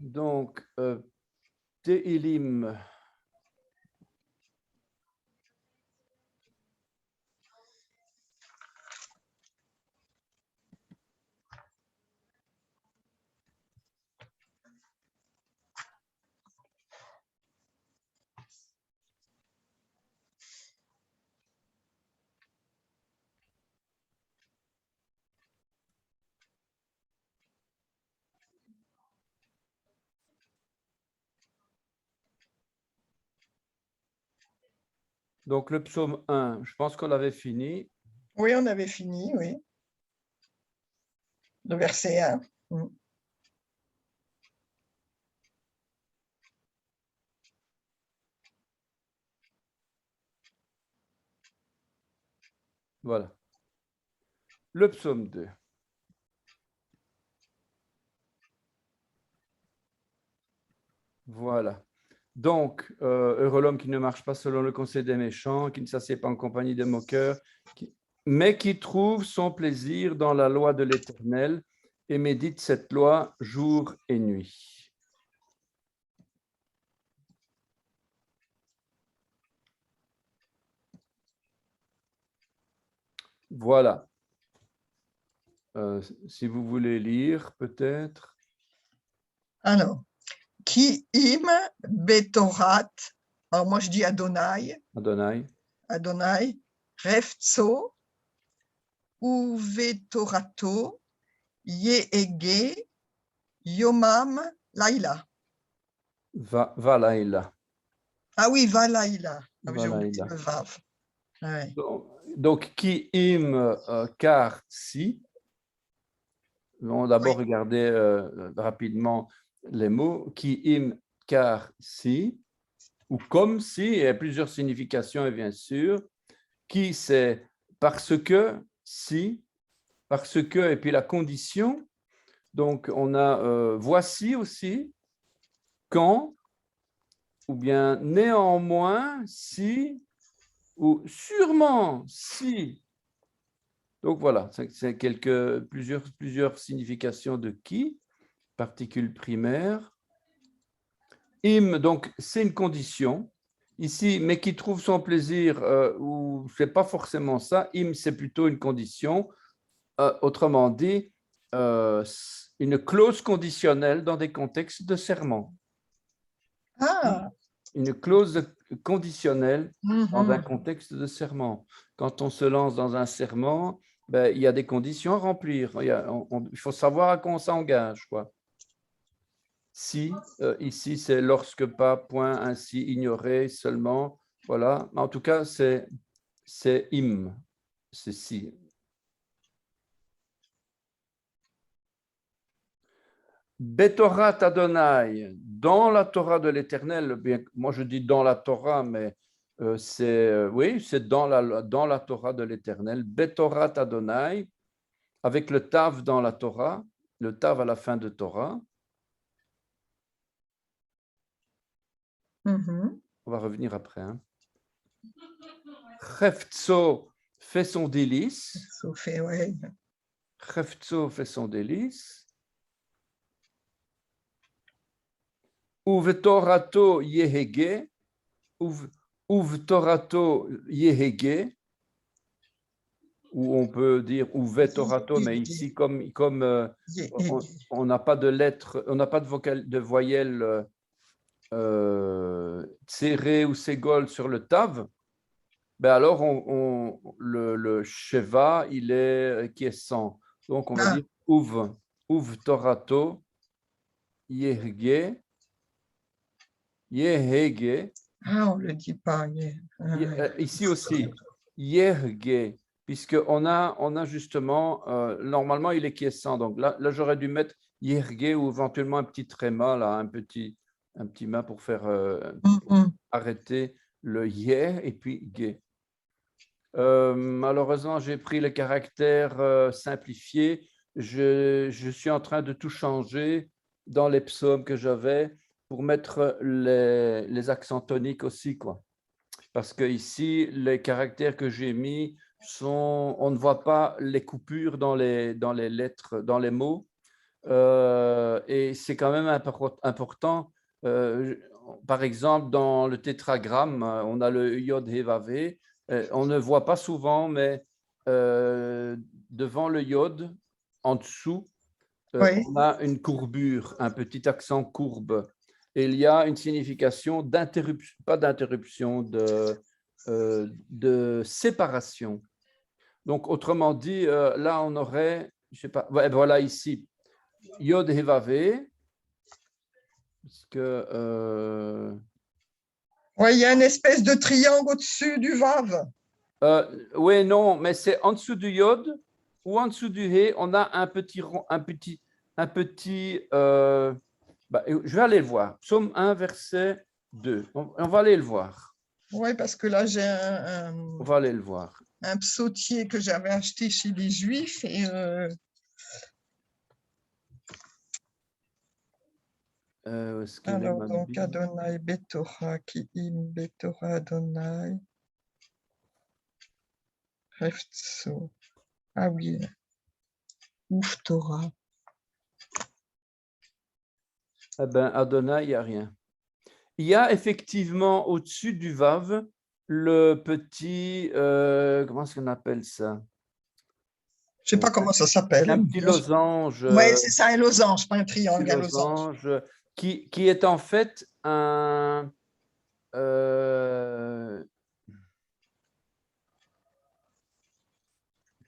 Donc, Tehilim. Donc, le psaume 1, je pense qu'on l'avait fini. Oui, on avait fini, oui. Le verset 1. Voilà. Le psaume 2. Voilà. Donc, heureux l'homme qui ne marche pas selon le conseil des méchants, qui ne s'assied pas en compagnie des moqueurs, mais qui trouve son plaisir dans la loi de l'Éternel et médite cette loi jour et nuit. Voilà. Si vous voulez lire, peut-être. Alors, qui im betorat, alors moi je dis Adonai, Adonai. Adonai, refzo, uvetorato, yehege, yomam, laila. Valaïla. Ah oui, va laila. Ah oui, j'ai oublié Valaïla. le vav. Ouais. Donc, qui im car si. Nous allons d'abord regarder rapidement les mots. Qui im car si, ou comme si, il y a plusieurs significations, et bien sûr. Qui c'est parce que, si, parce que, et puis la condition. Donc, on a voici aussi, quand, ou bien néanmoins, si, ou sûrement, si. Donc, voilà, c'est plusieurs significations de qui, particule primaire. Im, donc, c'est une condition. Ici, mais qui trouve son plaisir, ou c'est pas forcément ça. Im, c'est plutôt une condition. Autrement dit, une clause conditionnelle dans des contextes de serment. Ah, Une clause conditionnelle dans un mhm. contexte de serment. Quand on se lance dans un serment, ben, il y a des conditions à remplir. Il faut savoir à quoi on s'engage, quoi. Si, ici, c'est lorsque pas, point, ainsi, ignorer, seulement. Voilà. En tout cas, c'est im. C'est si. Betorat Adonai, dans la Torah de l'Éternel, bien, moi je dis dans la Torah, mais oui, c'est dans la Torah de l'Éternel. Betorat Adonai, avec le tav dans la Torah, le tav à la fin de Torah. Mhm. On va revenir après. Hein. Cheftzo fait son délice. Souffé, ouais. Cheftzo fait son délice. Uvtorato yehege. Uvtorato yehege. Ou on peut dire Uvtorato, mais ici, comme on n'a pas de lettres, on n'a pas de voyelles serrées ou ségol sur le tav, ben alors le sheva, il est quiescent. Donc, on va dire Uvtorato yehege. Yehege. Ah, on ne le dit pas. Ici aussi, Yerge, puisqu'on on a justement, normalement, il est quiescent. Donc là j'aurais dû mettre Yerge ou éventuellement un petit tréma, là, un petit mât pour faire arrêter le Yer et puis Ge. Malheureusement, j'ai pris le caractère simplifié. Je suis en train de tout changer dans les psaumes que j'avais pour mettre les accents toniques aussi, quoi. Parce que ici, les caractères que j'ai mis sont, on ne voit pas les coupures dans les lettres, dans les mots. Et c'est quand même important. Par exemple, dans le tétragramme, on a le Yod He Vav He. On ne voit pas souvent, mais devant le Yod, en dessous, Oui, on a une courbure, un petit accent courbe. Et il y a une signification d'interruption, pas d'interruption, de séparation. Donc, autrement dit, là, on aurait, je sais pas, ouais, voilà ici, Yod He Vav He, parce que ouais, il y a une espèce de triangle au-dessus du Vav. oui, non, mais c'est en dessous du Yod ou en dessous du He, on a je vais aller le voir. Psaume 1, verset 2. On va aller le voir. Oui, parce que là, j'ai On va aller le voir. un psautier que j'avais acheté chez les Juifs et Où est-ce qu'elle est, alors ma donc Bible? Adonai Betorah qui im Betorah Adonai Reftso. Ah oui, ouf Torah. Eh bien, Adonai, il n'y a rien. Il y a effectivement au-dessus du Vav le petit, comment est-ce qu'on appelle ça? Je sais pas comment ça s'appelle. Un petit losange. Oui, c'est ça, un losange, pas un Petit triangle, un losange. losange qui est en fait un. Il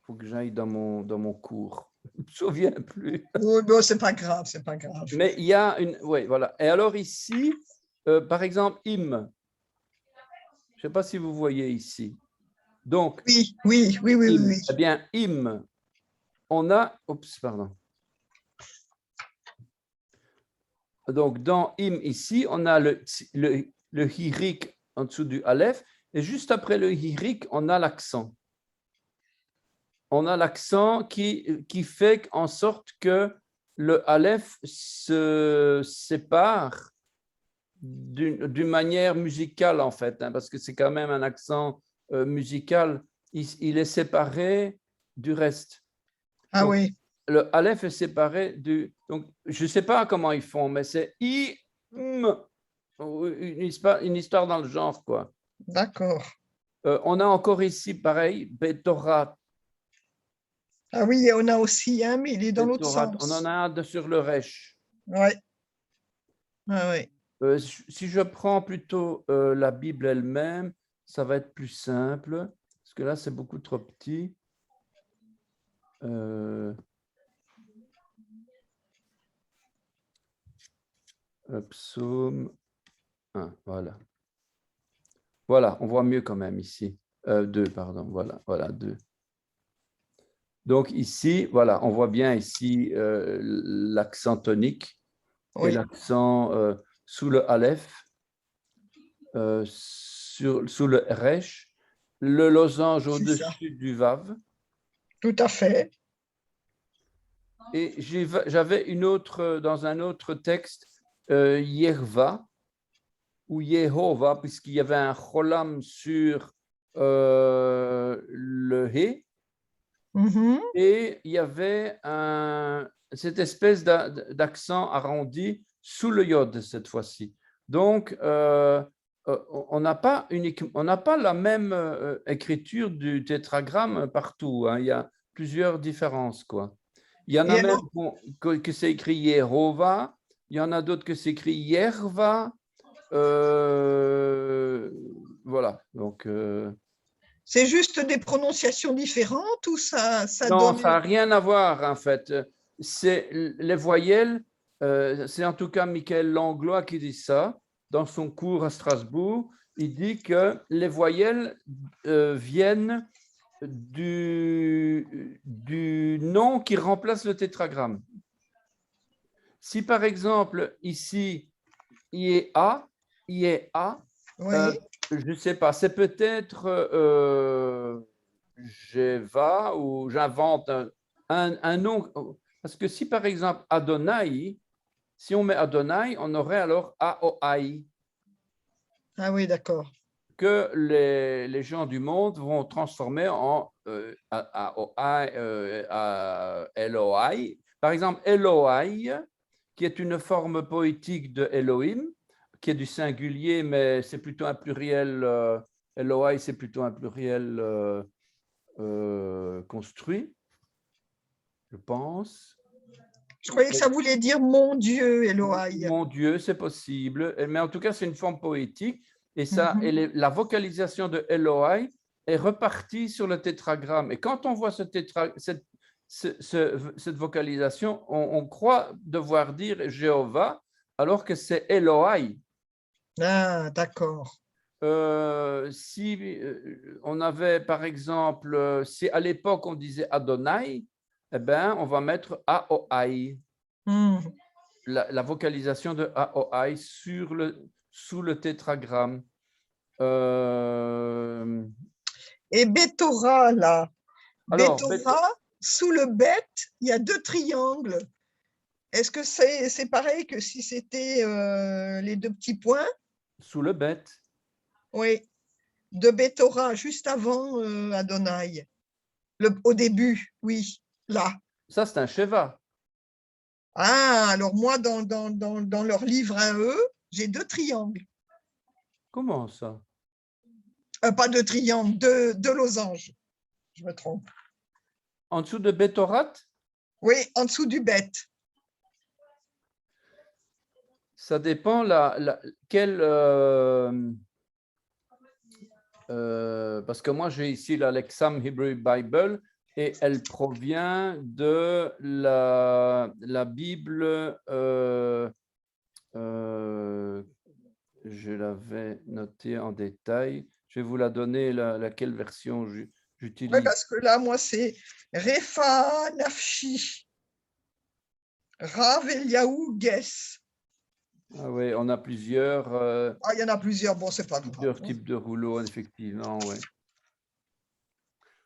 faut que j'aille dans mon cours. Je ne me souviens plus. Oui, bon, c'est pas grave, c'est pas grave. Mais il y a une. Oui, voilà. Et alors ici, par exemple, im. Je ne sais pas si vous voyez ici. Donc, Oui, oui, oui, oui, oui, im. oui. Eh bien, im, on a. Oups, pardon. Donc, dans im ici, on a le hirik en dessous du aleph. Et juste après le hirik, on a l'accent. On a l'accent qui fait en sorte que le aleph se sépare d'une manière musicale, en fait, hein, parce que c'est quand même un accent musical. Il est séparé du reste. Ah Donc, oui, le aleph est séparé du. Donc, je ne sais pas comment ils font, mais c'est I, M, une histoire dans le genre, quoi. d'accord. On a encore ici, pareil, Betorat. Ah oui, on a aussi un, mais il est dans l'autre Betorat. On en sens. a un sur le Resh. Oui, ah, oui. Si je prends plutôt la Bible elle-même, ça va être plus simple, parce que là, c'est beaucoup trop petit. Psaume 1, voilà. Voilà, on voit mieux quand même ici. 2, pardon, voilà, 2. Donc ici, voilà, on voit bien ici l'accent tonique et Oui, l'accent sous le Aleph, sous le Resh, le losange c'est ça. au-dessus du Vav. Tout à fait. Et j'avais une autre, dans un autre texte, Yerva ou Yehova, puisqu'il y avait un cholam sur le He, Mhm. et il y avait cette espèce d'accent arrondi sous le Yod cette fois-ci. Donc, on n'a pas la même écriture du tétragramme partout, hein. Il y a plusieurs différences, quoi. Il y en Et a même alors, que c'est écrit Yehova, il y en a d'autres que c'est écrit Yerva. Voilà, donc c'est juste des prononciations différentes ou ça non, donne ça n'a rien à voir en fait. C'est les voyelles, c'est en tout cas Michael Langlois qui dit ça dans son cours à Strasbourg. Il dit que les voyelles viennent du nom qui remplace le tétragramme. Si par exemple ici il est A, Oui, je ne sais pas, c'est peut-être Jeva ou j'invente un nom. Parce que si par exemple Adonai, si on met Adonai, on aurait alors AOI, ah oui, d'accord. que les gens du monde vont transformer en AOI, LOI, Par exemple, Elohai, qui est une forme poétique de Elohim, qui est du singulier, mais c'est plutôt un pluriel. Elohai, c'est plutôt un pluriel construit, je pense. Je croyais que ça voulait dire mon Dieu, Elohai. Mon Dieu, c'est possible. Mais en tout cas, c'est une forme poétique. Et ça, la vocalisation de Elohai est repartie sur le tétragramme. Et quand on voit cette vocalisation, on croit devoir dire Jéhovah, alors que c'est Elohai. Ah, d'accord. Si on avait, par exemple, si à l'époque on disait Adonai, eh ben, on va mettre Aoai. La vocalisation de Aoai sous le tétragramme. Et Betora, là. Alors, Betora, sous le bet, il y a 2 triangles. Est-ce que c'est pareil que si c'était les 2 petits points? Sous le bet. Oui, de Betora, juste avant Adonai. Au début, oui, là. Ça, c'est un Sheva. Ah, alors moi, dans leur livre à eux, j'ai 2 triangles. Comment ça? Pas 2 triangles, 2 losanges. Je me trompe. En dessous de Betorat? Oui, en dessous du bet. Ça dépend quelle... parce que moi, j'ai ici la Lexham Hebrew Bible et elle provient de la Bible... je l'avais notée en détail. Je vais vous la donner, laquelle version j'utilise. Oui, parce que là, moi, c'est Refa Nafshi. Rav Eliaou Guess. Ah oui, on a plusieurs. Il y en a plusieurs, bon, c'est pas plusieurs grave. types de rouleaux, effectivement, oui.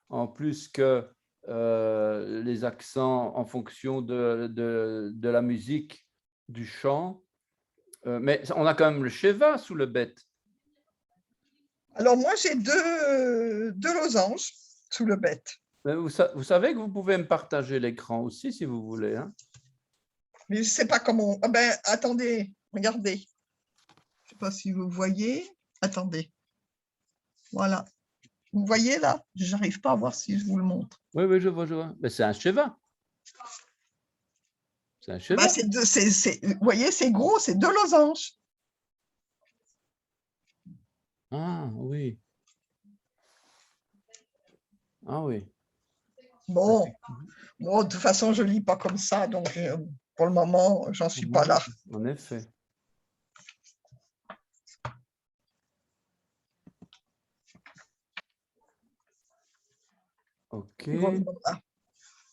En plus que les accents en fonction de la musique, du chant. Mais on a quand même le Sheva sous le bet. Alors, moi, j'ai deux losanges sous le bet. Mais vous savez que vous pouvez me partager l'écran aussi, si vous voulez. Hein. Mais je ne sais pas comment. Ah ben, attendez, regardez. Je ne sais pas si vous voyez. Attendez. Voilà. Vous voyez là? Je n'arrive pas à voir si je vous le montre. Oui, oui, je vois. Mais c'est un Sheva. C'est un Sheva. Bah, vous voyez, c'est gros, c'est 2 losanges. Ah, oui. Ah, oui. Bon, de toute façon, je ne lis pas comme ça, donc pour le moment, j'en suis pas là. En effet. OK. Voilà.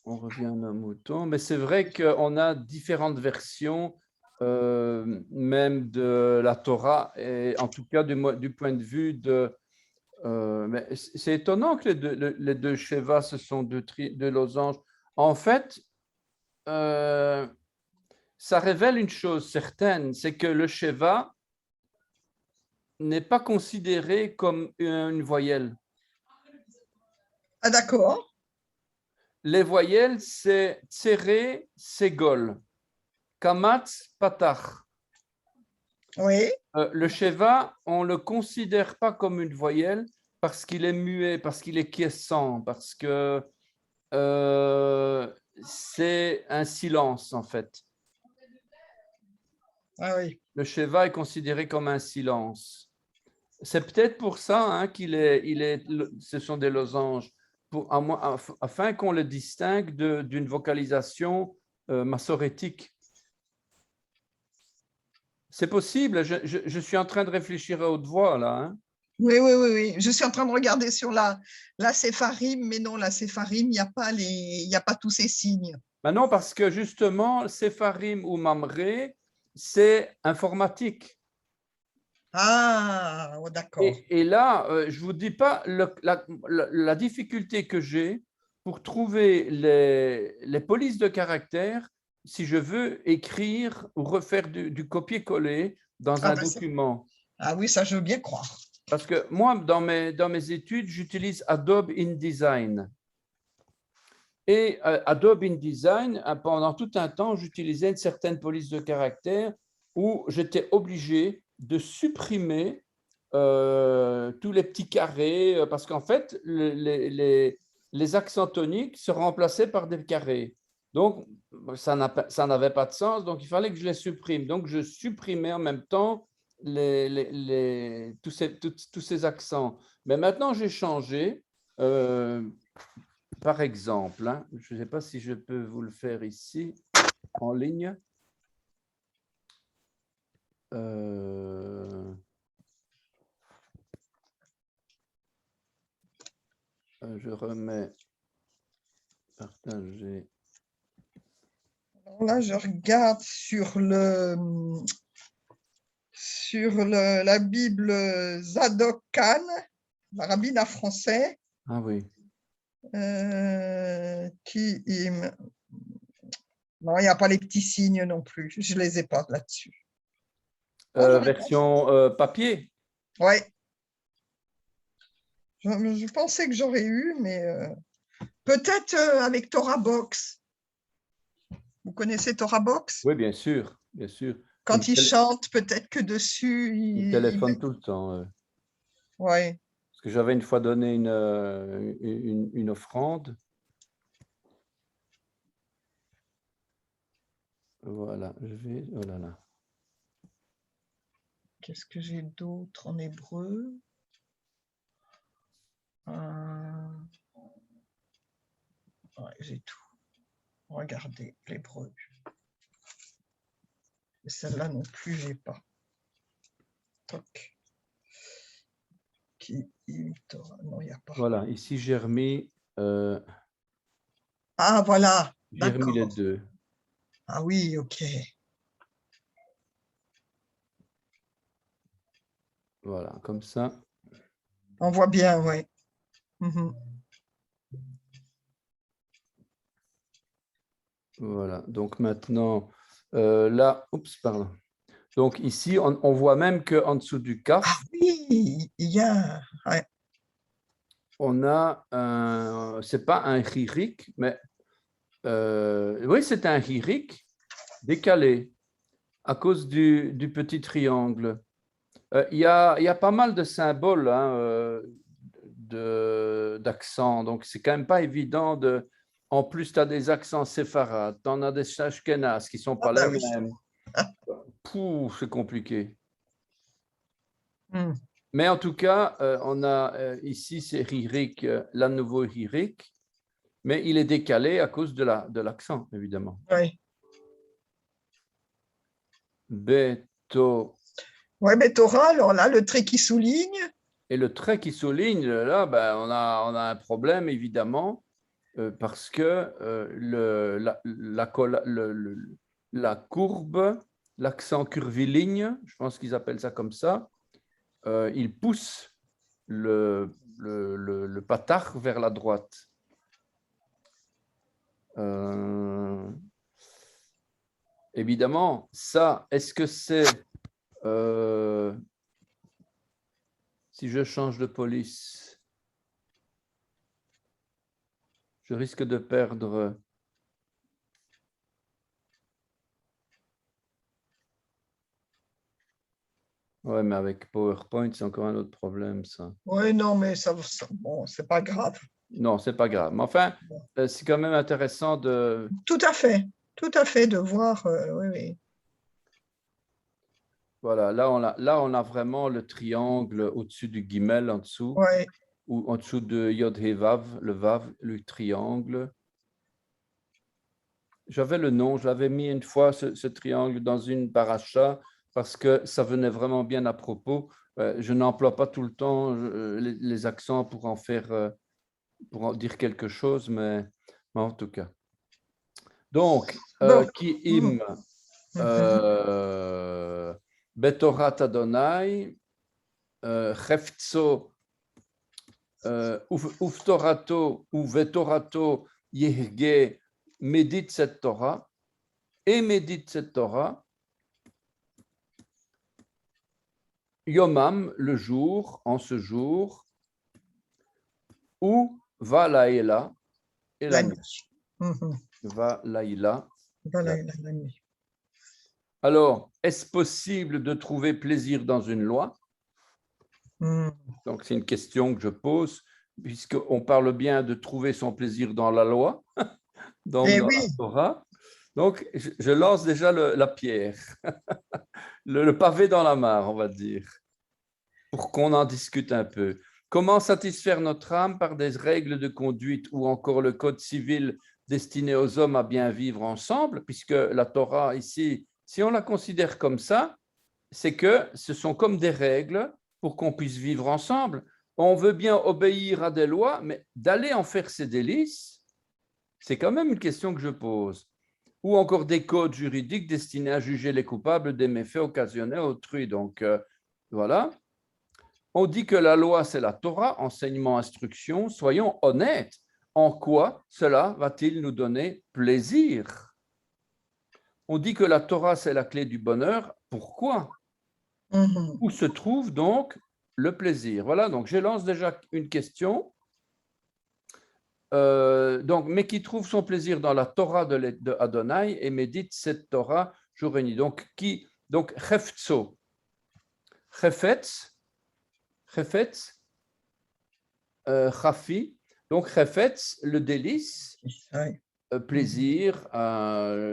On revient à nos moutons. Mais c'est vrai qu'on a différentes versions, même de la Torah, et en tout cas du point de vue de... mais c'est étonnant que les deux Sheva, ce sont deux losanges. En fait, ça révèle une chose certaine, c'est que le Sheva n'est pas considéré comme une voyelle. Ah, d'accord. Les voyelles, c'est Tsere, Segol, Kamatz, Patach. Oui. Le Sheva, on ne le considère pas comme une voyelle parce qu'il est muet, parce qu'il est quiescent, parce que c'est un silence en fait. Ah oui. Le Sheva est considéré comme un silence. C'est peut-être pour ça hein, ce sont des losanges, afin qu'on le distingue d'une vocalisation massorétique. C'est possible, je suis en train de réfléchir à haute voix là. Hein. Oui. Je suis en train de regarder sur la Sépharim, mais non, la Sépharim, il n'y a pas tous ces signes. Ben non, parce que justement, Sépharim ou Mamré, c'est informatique. Ah, d'accord. Et là, je ne vous dis pas la difficulté que j'ai pour trouver les polices de caractère si je veux écrire ou refaire du copier-coller dans un document. Ah oui, ça, je veux bien croire. Parce que moi, dans mes études, j'utilise Adobe InDesign. Et Adobe InDesign, pendant tout un temps, j'utilisais une certaine police de caractère où j'étais obligé de supprimer tous les petits carrés, parce qu'en fait, les accents toniques se remplaçaient par des carrés. Donc, ça n'avait pas de sens, donc il fallait que je les supprime. Donc, je supprimais en même temps tous ces accents. Mais maintenant, j'ai changé. Par exemple, hein, je ne sais pas si je peux vous le faire ici, en ligne. Je remets partager. Alors là, je regarde sur la Bible Zadok Khan, la rabbine français, Ah oui. qui non, il n'y a pas les petits signes non plus. Je ne les ai pas là-dessus. Version papier. Oui. Je pensais que j'aurais eu, mais peut-être avec Torah Box. Vous connaissez Torah Box? Oui, bien sûr, bien sûr. Quand il chante, peut-être que dessus, Il téléphone tout le temps. Oui. Parce que j'avais une fois donné une offrande. Voilà, je vais. Oh là là. Qu'est-ce que j'ai d'autre en hébreu? Ouais, j'ai tout. Regardez l'hébreu. Celle-là non plus, j'ai pas. Toc. Non, il n'y a pas. Voilà, ici j'ai remis. Ah, voilà. J'ai remis les D'accord. deux. Ah oui, ok. Voilà, comme ça. On voit bien, oui. Mhm. Voilà, donc maintenant, là, oups, pardon. Donc ici, on voit même qu'en dessous du Ah CAF, oui, il y a. Ouais. on a c'est pas un hirik, mais oui, c'est un hirik décalé à cause du petit triangle. Il y a pas mal de symboles hein, d'accents, donc c'est quand même pas évident de. En plus, tu as des accents séfarades, tu en as des ashkénazes qui ne sont Ah pas les bah oui. mêmes. Pouh, c'est compliqué. Hmm. Mais en tout cas, on a ici, c'est Hirik, la nouveau Hirik, mais il est décalé à cause de l'accent, évidemment. Oui. Beto. Ouais, mais Torah, alors là, le trait qui souligne. Et le trait qui souligne, là, ben, on a un problème, évidemment, parce que la courbe, l'accent curviligne, je pense qu'ils appellent ça comme ça, il pousse le patach vers la droite. Évidemment, ça, est-ce que c'est si je change de police, je risque de perdre. Ouais, mais avec PowerPoint, c'est encore un autre problème, ça. Oui, non, mais bon, c'est pas grave. Non, c'est pas grave. Mais enfin, c'est quand même intéressant de. Tout à fait, de voir. Oui, oui. Voilà, là, on a vraiment le triangle au-dessus du guimel, en dessous, Ouais. ou en dessous de Yod He Vav, le triangle. J'avais le nom, je l'avais mis une fois, ce triangle, dans une paracha, parce que ça venait vraiment bien à propos. Je n'emploie pas tout le temps les accents pour en faire, pour en dire quelque chose, mais en tout cas. Donc, Bon. qui im Betorat Adonai, Chefzo, Uftorato, ou Vetorato, Yehge, médite cette Torah, et médite cette Torah, Yomam, le jour, en ce jour, où va la Ela et la nuit. Va laïla. Voilà, la nuit. Alors, est-ce possible de trouver plaisir dans une loi? Donc, c'est une question que je pose, puisqu'on parle bien de trouver son plaisir dans la loi, donc Eh dans la oui, Torah. Donc, je lance déjà la pierre, le pavé dans la mare, on va dire, pour qu'on en discute un peu. Comment satisfaire notre âme par des règles de conduite ou encore le code civil destiné aux hommes à bien vivre ensemble, puisque la Torah ici, si on la considère comme ça, c'est que ce sont comme des règles pour qu'on puisse vivre ensemble. On veut bien obéir à des lois, mais d'aller en faire ses délices, c'est quand même une question que je pose. Ou encore des codes juridiques destinés à juger les coupables des méfaits occasionnés à autrui. Donc, voilà. On dit que la loi, c'est la Torah, enseignement, instruction. Soyons honnêtes. En quoi cela va-t-il nous donner plaisir? On dit que la Torah, c'est la clé du bonheur. Pourquoi? Où se trouve donc le plaisir? Voilà, donc je lance déjà une question. Mais qui trouve son plaisir dans la Torah de Adonai et médite cette Torah jour et nuit. Donc, Chefetzo, Chefetz, Chafi, donc Chefetz, le délice, plaisir,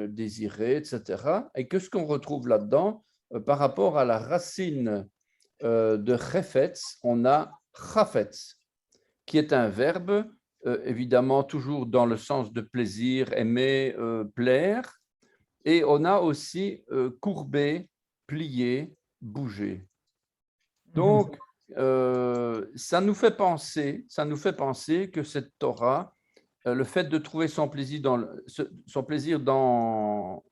désirer, etc. Et qu'est-ce qu'on retrouve là-dedans par rapport à la racine de Chefetz, on a Chafetz, qui est un verbe, évidemment toujours dans le sens de plaisir, aimer, plaire. Et on a aussi courber, plier, bouger. Donc, ça nous fait penser que cette Torah, le fait de trouver son plaisir dans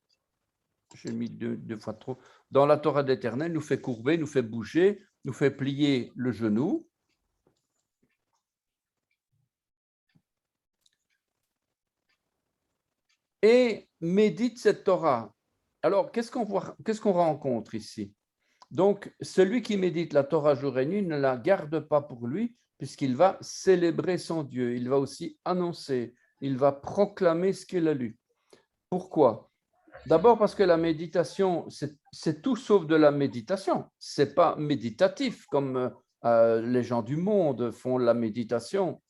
j'ai mis deux fois trop, dans la Torah d'Éternel, nous fait courber, nous fait bouger, nous fait plier le genou. Et médite cette Torah. Alors, qu'est-ce qu'on rencontre ici? Donc, celui qui médite la Torah jour et nuit ne la garde pas pour lui, puisqu'il va célébrer son Dieu. Il va aussi annoncer, il va proclamer ce qu'il a lu. Pourquoi? D'abord parce que la méditation, c'est tout sauf de la méditation. Ce n'est pas méditatif comme les gens du monde font la méditation.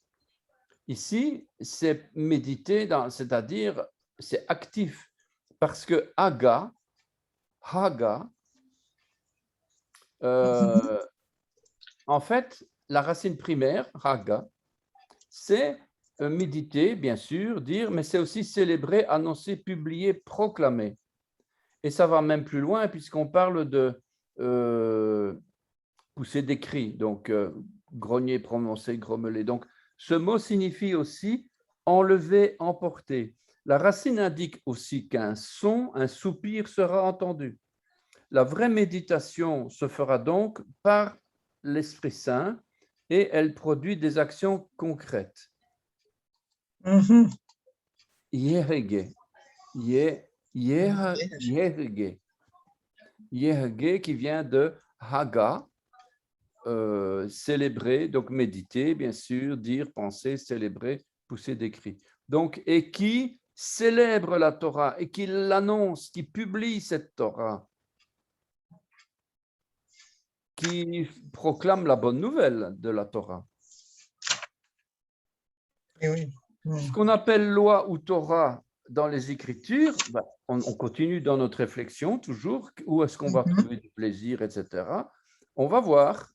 Ici, c'est méditer, c'est-à-dire c'est actif. Parce que Haga, en fait, la racine primaire, Haga, c'est méditer, bien sûr, dire, mais c'est aussi célébrer, annoncer, publier, proclamer. Et ça va même plus loin, puisqu'on parle de pousser des cris, donc grogner, prononcer, grommeler. Donc, ce mot signifie aussi enlever, emporter. La racine indique aussi qu'un son, un soupir sera entendu. La vraie méditation se fera donc par l'Esprit Saint et elle produit des actions concrètes. Yehege. Yehege. Yehege qui vient de Haga, célébrer, donc méditer, bien sûr, dire, penser, célébrer, pousser des cris. Donc, et qui célèbre la Torah et qui l'annonce, qui publie cette Torah, qui proclame la bonne nouvelle de la Torah. Ce qu'on appelle loi ou Torah dans les Écritures, on continue dans notre réflexion toujours, où est-ce qu'on va trouver du plaisir, etc. On va voir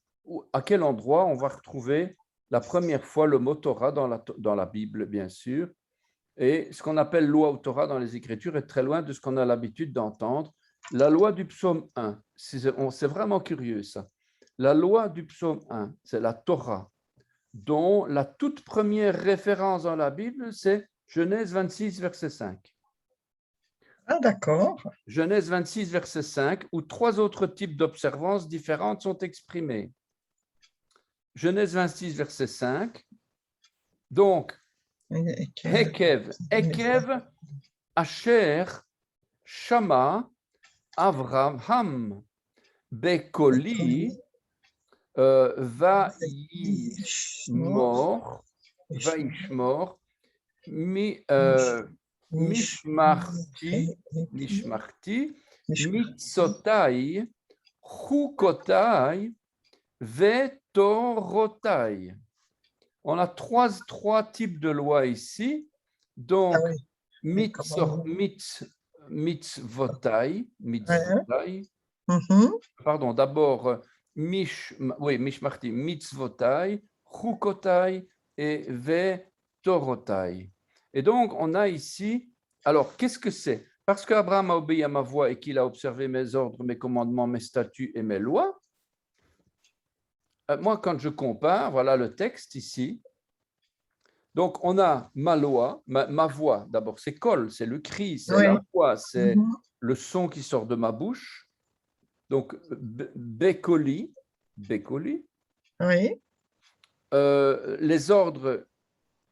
à quel endroit on va retrouver la première fois le mot Torah dans la Bible, bien sûr. Et ce qu'on appelle loi ou Torah dans les Écritures est très loin de ce qu'on a l'habitude d'entendre. La loi du psaume 1, c'est vraiment curieux ça. La loi du psaume 1, c'est la Torah, dont la toute première référence dans la Bible, c'est Genèse 26, verset 5. Ah, d'accord. Genèse 26, verset 5, où trois autres types d'observances différentes sont exprimés. Genèse 26, verset 5. Donc, Hekev, Asher, Shama, Avraham, Bekoli, Vaishmor, Mishmarti, Mishmarti, Mitzotai, Chukotai, Vetorotai. On a trois types de lois ici. Donc, Ah oui. mitzvotai, Mhm. pardon, d'abord, mishmarti, mitzvotai, chukotai et vetorotai. Et donc, on a ici, alors, qu'est-ce que c'est? Parce qu'Abraham a obéi à ma voix et qu'il a observé mes ordres, mes commandements, mes statuts et mes lois, moi, quand je compare, voilà le texte ici. Donc, on a ma loi, ma voix, d'abord, c'est kol, c'est le cri, c'est Oui. la voix, c'est Mhm. le son qui sort de ma bouche. Donc, bekoli, Oui. les ordres,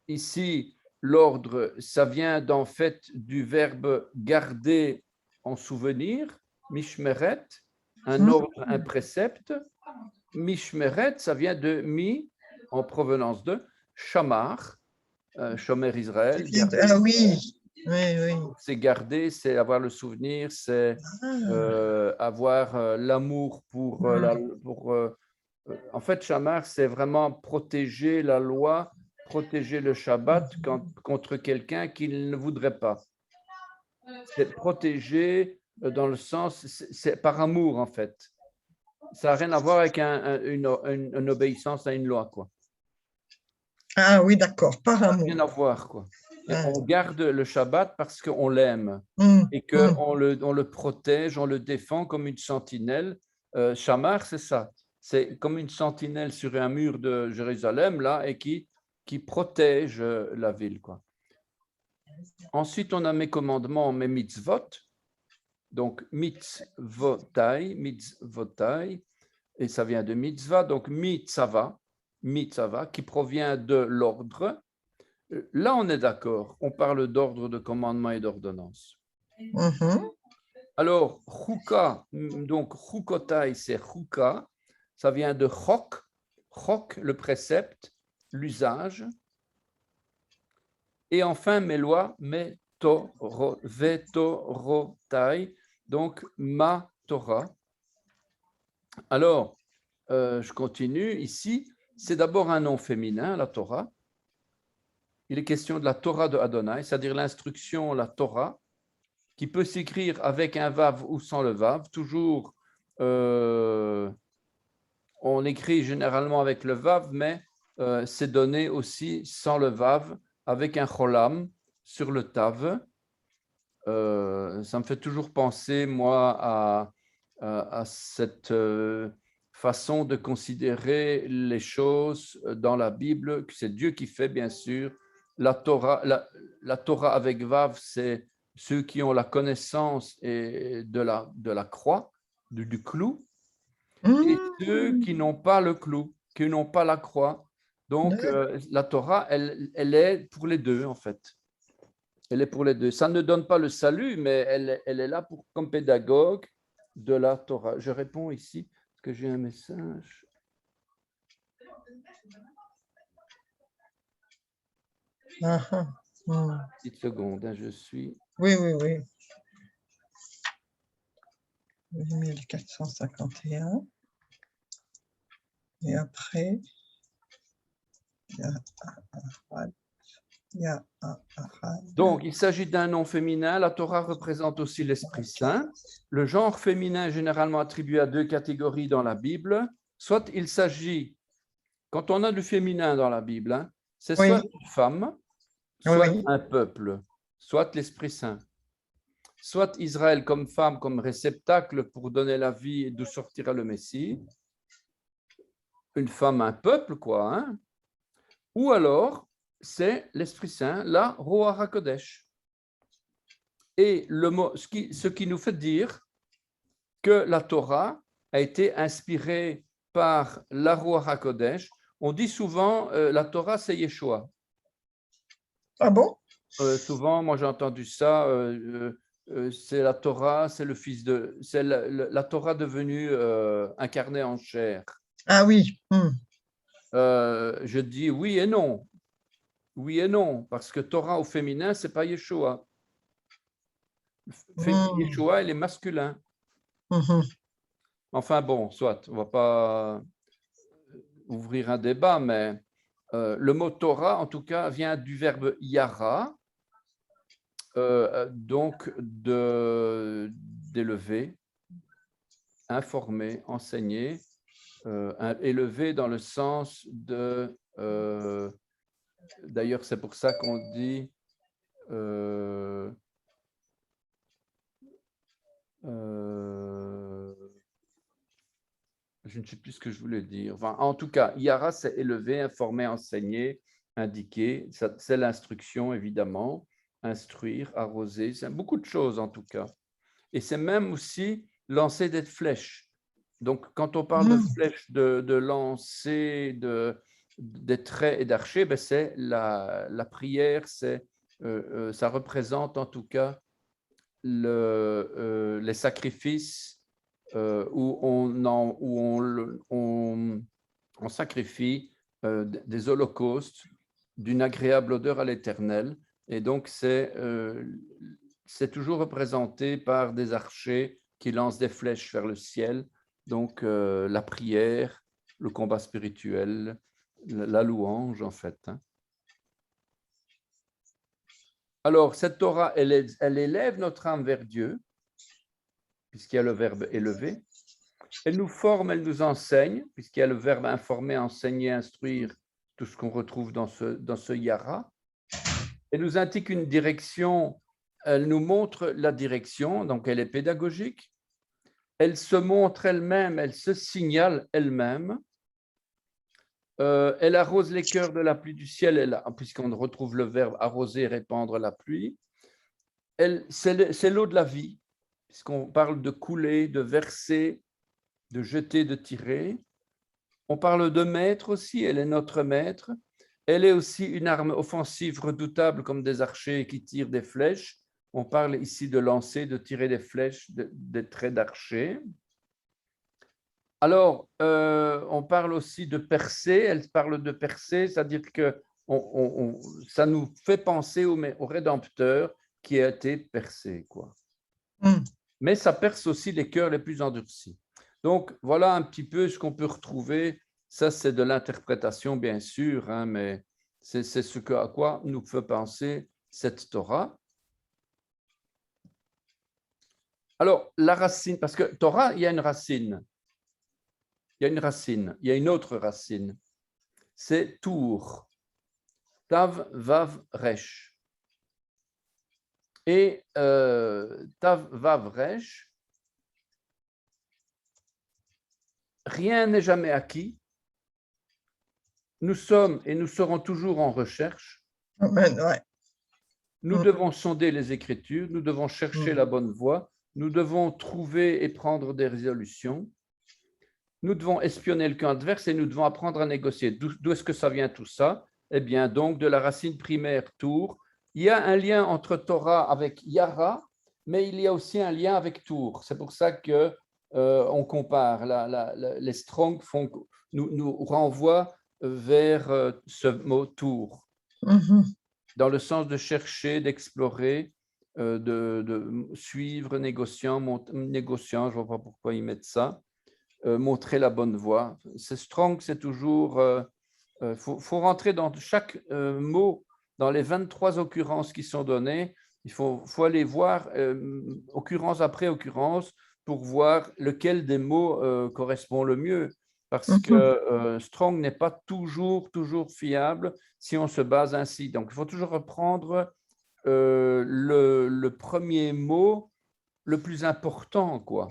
ici, l'ordre, ça vient d'en fait du verbe garder en souvenir, mishmeret, un Mhm. ordre, un précepte. Mishmeret, ça vient de mi, en provenance de shamar, shomer Israël, garder. Ah oui. Oui, oui. C'est garder, c'est avoir le souvenir, c'est Ah. avoir l'amour pour, en fait, shamar, c'est vraiment protéger la loi, protéger le Shabbat contre quelqu'un qui ne voudrait pas. C'est protéger dans le sens, c'est par amour en fait. Ça n'a rien à voir avec une obéissance à une loi, quoi. Ah oui, d'accord. Par Ça n'a amour. rien à voir, quoi. Et Ah. on garde le Shabbat parce qu'on l'aime Mm, et mm. qu'on le protège, on le défend comme une sentinelle. Shamar, c'est ça. C'est comme une sentinelle sur un mur de Jérusalem, là, et qui protège la ville, quoi. Ensuite, on a mes commandements, mes mitzvot. Donc, mitzvotai, et ça vient de mitzvah, donc mitzava, qui provient de l'ordre. Là, on est d'accord, on parle d'ordre, de commandement et d'ordonnance. Mhm. Alors, chouka, donc chukotai, c'est chouka, ça vient de chok, le précepte, l'usage. Et enfin, mes lois, vetorotai, donc ma Torah. Alors, je continue ici. C'est d'abord un nom féminin, la Torah. Il est question de la Torah de Adonai, c'est-à-dire l'instruction, la Torah, qui peut s'écrire avec un vav ou sans le vav. Toujours, on écrit généralement avec le vav, mais c'est donné aussi sans le vav, avec un cholam sur le tav. Ça me fait toujours penser, moi, à cette façon de considérer les choses dans la Bible, que c'est Dieu qui fait, bien sûr. La Torah avec Vav, c'est ceux qui ont la connaissance de la croix, du clou, et ceux Mm. qui n'ont pas le clou, qui n'ont pas la croix. Donc, la Torah, elle est pour les deux, en fait. Elle est pour les deux. Ça ne donne pas le salut, mais elle est là comme pédagogue de la Torah. Je réponds ici, parce que j'ai un message. Petite seconde, hein, je suis. Oui, oui, oui. 1451. Et après, Donc, il s'agit d'un nom féminin. La Torah représente aussi l'Esprit Saint. Le genre féminin est généralement attribué à deux catégories dans la Bible. Soit il s'agit, quand on a du féminin dans la Bible, hein, c'est soit oui, une femme, soit oui. un peuple, soit l'Esprit Saint. Soit Israël comme femme, comme réceptacle pour donner la vie et d'où sortira le Messie. Une femme, un peuple, quoi. Hein? Ou alors, c'est l'Esprit Saint, la Ruach HaKodesh. Et le mot, ce qui nous fait dire que la Torah a été inspirée par la Ruach HaKodesh. On dit souvent la Torah, c'est Yeshua. Ah bon? Souvent, moi j'ai entendu ça. C'est la Torah, c'est le fils de, c'est la Torah devenue incarnée en chair. Ah oui. Je dis oui et non, parce que Torah au féminin c'est pas Yeshua. Yeshua, il est masculin. Enfin bon, soit, on ne va pas ouvrir un débat, mais le mot Torah, en tout cas, vient du verbe yara, donc d'élever, informer, enseigner, élever dans le sens de... D'ailleurs, c'est pour ça qu'on dit... je ne sais plus ce que je voulais dire. Enfin, en tout cas, Yara, c'est élever, informer, enseigner, indiquer. C'est l'instruction, évidemment. Instruire, arroser, c'est beaucoup de choses en tout cas. Et c'est même aussi lancer des flèches. Donc, quand on parle de flèches, de lancer, des traits et d'archer, ben c'est la prière, ça représente en tout cas les sacrifices où on sacrifie des holocaustes d'une agréable odeur à l'Éternel. Et donc, c'est toujours représenté par des archers qui lancent des flèches vers le ciel. Donc, la prière, le combat spirituel, la louange, en fait. Alors, cette Torah, elle élève notre âme vers Dieu, puisqu'il y a le verbe élever. Elle nous forme, elle nous enseigne, puisqu'il y a le verbe informer, enseigner, instruire, tout ce qu'on retrouve dans ce yara. Elle nous indique une direction, elle nous montre la direction, donc elle est pédagogique. Elle se montre elle-même, elle se signale elle-même. Elle arrose les cœurs de la pluie du ciel, puisqu'on retrouve le verbe arroser, répandre la pluie. C'est l'eau de la vie, puisqu'on parle de couler, de verser, de jeter, de tirer. On parle de maître aussi, elle est notre maître. Elle est aussi une arme offensive redoutable comme des archers qui tirent des flèches. On parle ici de lancer, de tirer des flèches, des traits d'archer. Alors, on parle aussi de percer. Elle parle de percer, c'est-à-dire que ça nous fait penser au Rédempteur qui a été percé, quoi. Mais ça perce aussi les cœurs les plus endurcis. Donc, voilà un petit peu ce qu'on peut retrouver. Ça, c'est de l'interprétation, bien sûr, hein, mais c'est ce à quoi nous fait penser cette Torah. Alors, la racine, parce que Torah, il y a une racine. Il y a une racine, il y a une autre racine. C'est Tour. Tav, Vav, Resh. Et Tav, Vav, Resh, rien n'est jamais acquis. Nous sommes et nous serons toujours en recherche. Nous devons sonder les Écritures, nous devons chercher la bonne voie, nous devons trouver et prendre des résolutions. Nous devons espionner le camp adverse et nous devons apprendre à négocier. D'où est-ce que ça vient tout ça? Eh bien, donc, de la racine primaire Tour. Il y a un lien entre Torah avec Yara, mais il y a aussi un lien avec Tour. C'est pour ça que on compare. Les Strong nous renvoient vers ce mot Tour, dans le sens de chercher, d'explorer, de suivre, négociant, je ne vois pas pourquoi ils mettent ça. Montrer la bonne voie. C'est Strong, c'est toujours... faut rentrer dans chaque mot, dans les 23 occurrences qui sont données. Il faut aller voir occurrence après occurrence pour voir lequel des mots correspond le mieux. Parce que Strong n'est pas toujours fiable si on se base ainsi. Donc, il faut toujours reprendre le premier mot le plus important, quoi.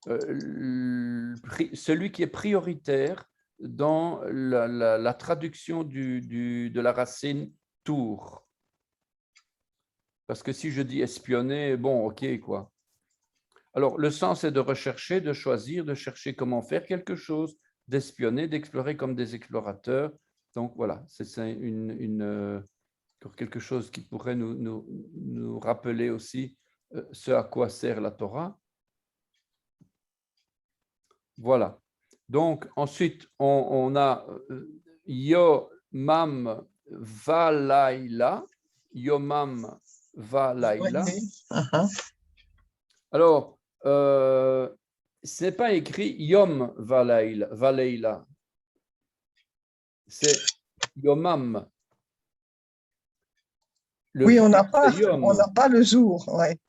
Celui qui est prioritaire dans la traduction de la racine tour. Parce que si je dis espionner, bon, ok, quoi. Alors, le sens est de rechercher, de choisir, de chercher comment faire quelque chose, d'espionner, d'explorer comme des explorateurs. Donc, voilà, c'est quelque chose qui pourrait nous rappeler aussi ce à quoi sert la Torah. Voilà. Donc, ensuite, on a Yomam Valaila. Yomam Valaila. Alors, ce n'est pas écrit Yom Valeila. C'est Yomam. Oui, on n'a Yom. pas le jour. Ouais.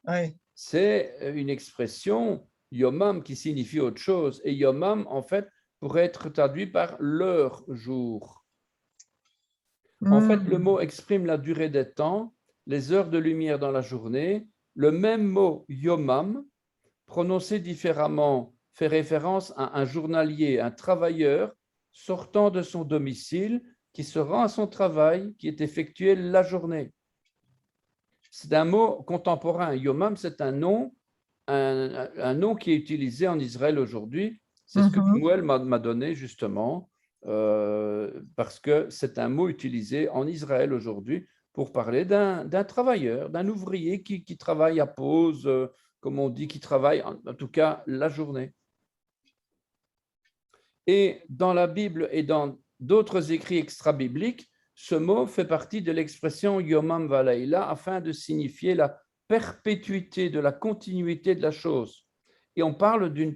Ouais. C'est une expression Yomam qui signifie autre chose. Et Yomam, en fait, pourrait être traduit par leur jour. En fait, le mot exprime la durée des temps, les heures de lumière dans la journée. Le même mot Yomam, prononcé différemment, fait référence à un journalier, un travailleur sortant de son domicile qui se rend à son travail qui est effectué la journée. C'est un mot contemporain. Yomam, c'est un nom qui est utilisé en Israël aujourd'hui. C'est ce que Shmuel m'a donné justement, parce que c'est un mot utilisé en Israël aujourd'hui pour parler d'un travailleur, d'un ouvrier qui travaille à pause, comme on dit, qui travaille en tout cas la journée. Et dans la Bible et dans d'autres écrits extra-bibliques, ce mot fait partie de l'expression Yomam Valeila afin de signifier la perpétuité de la continuité de la chose. Et on parle d'une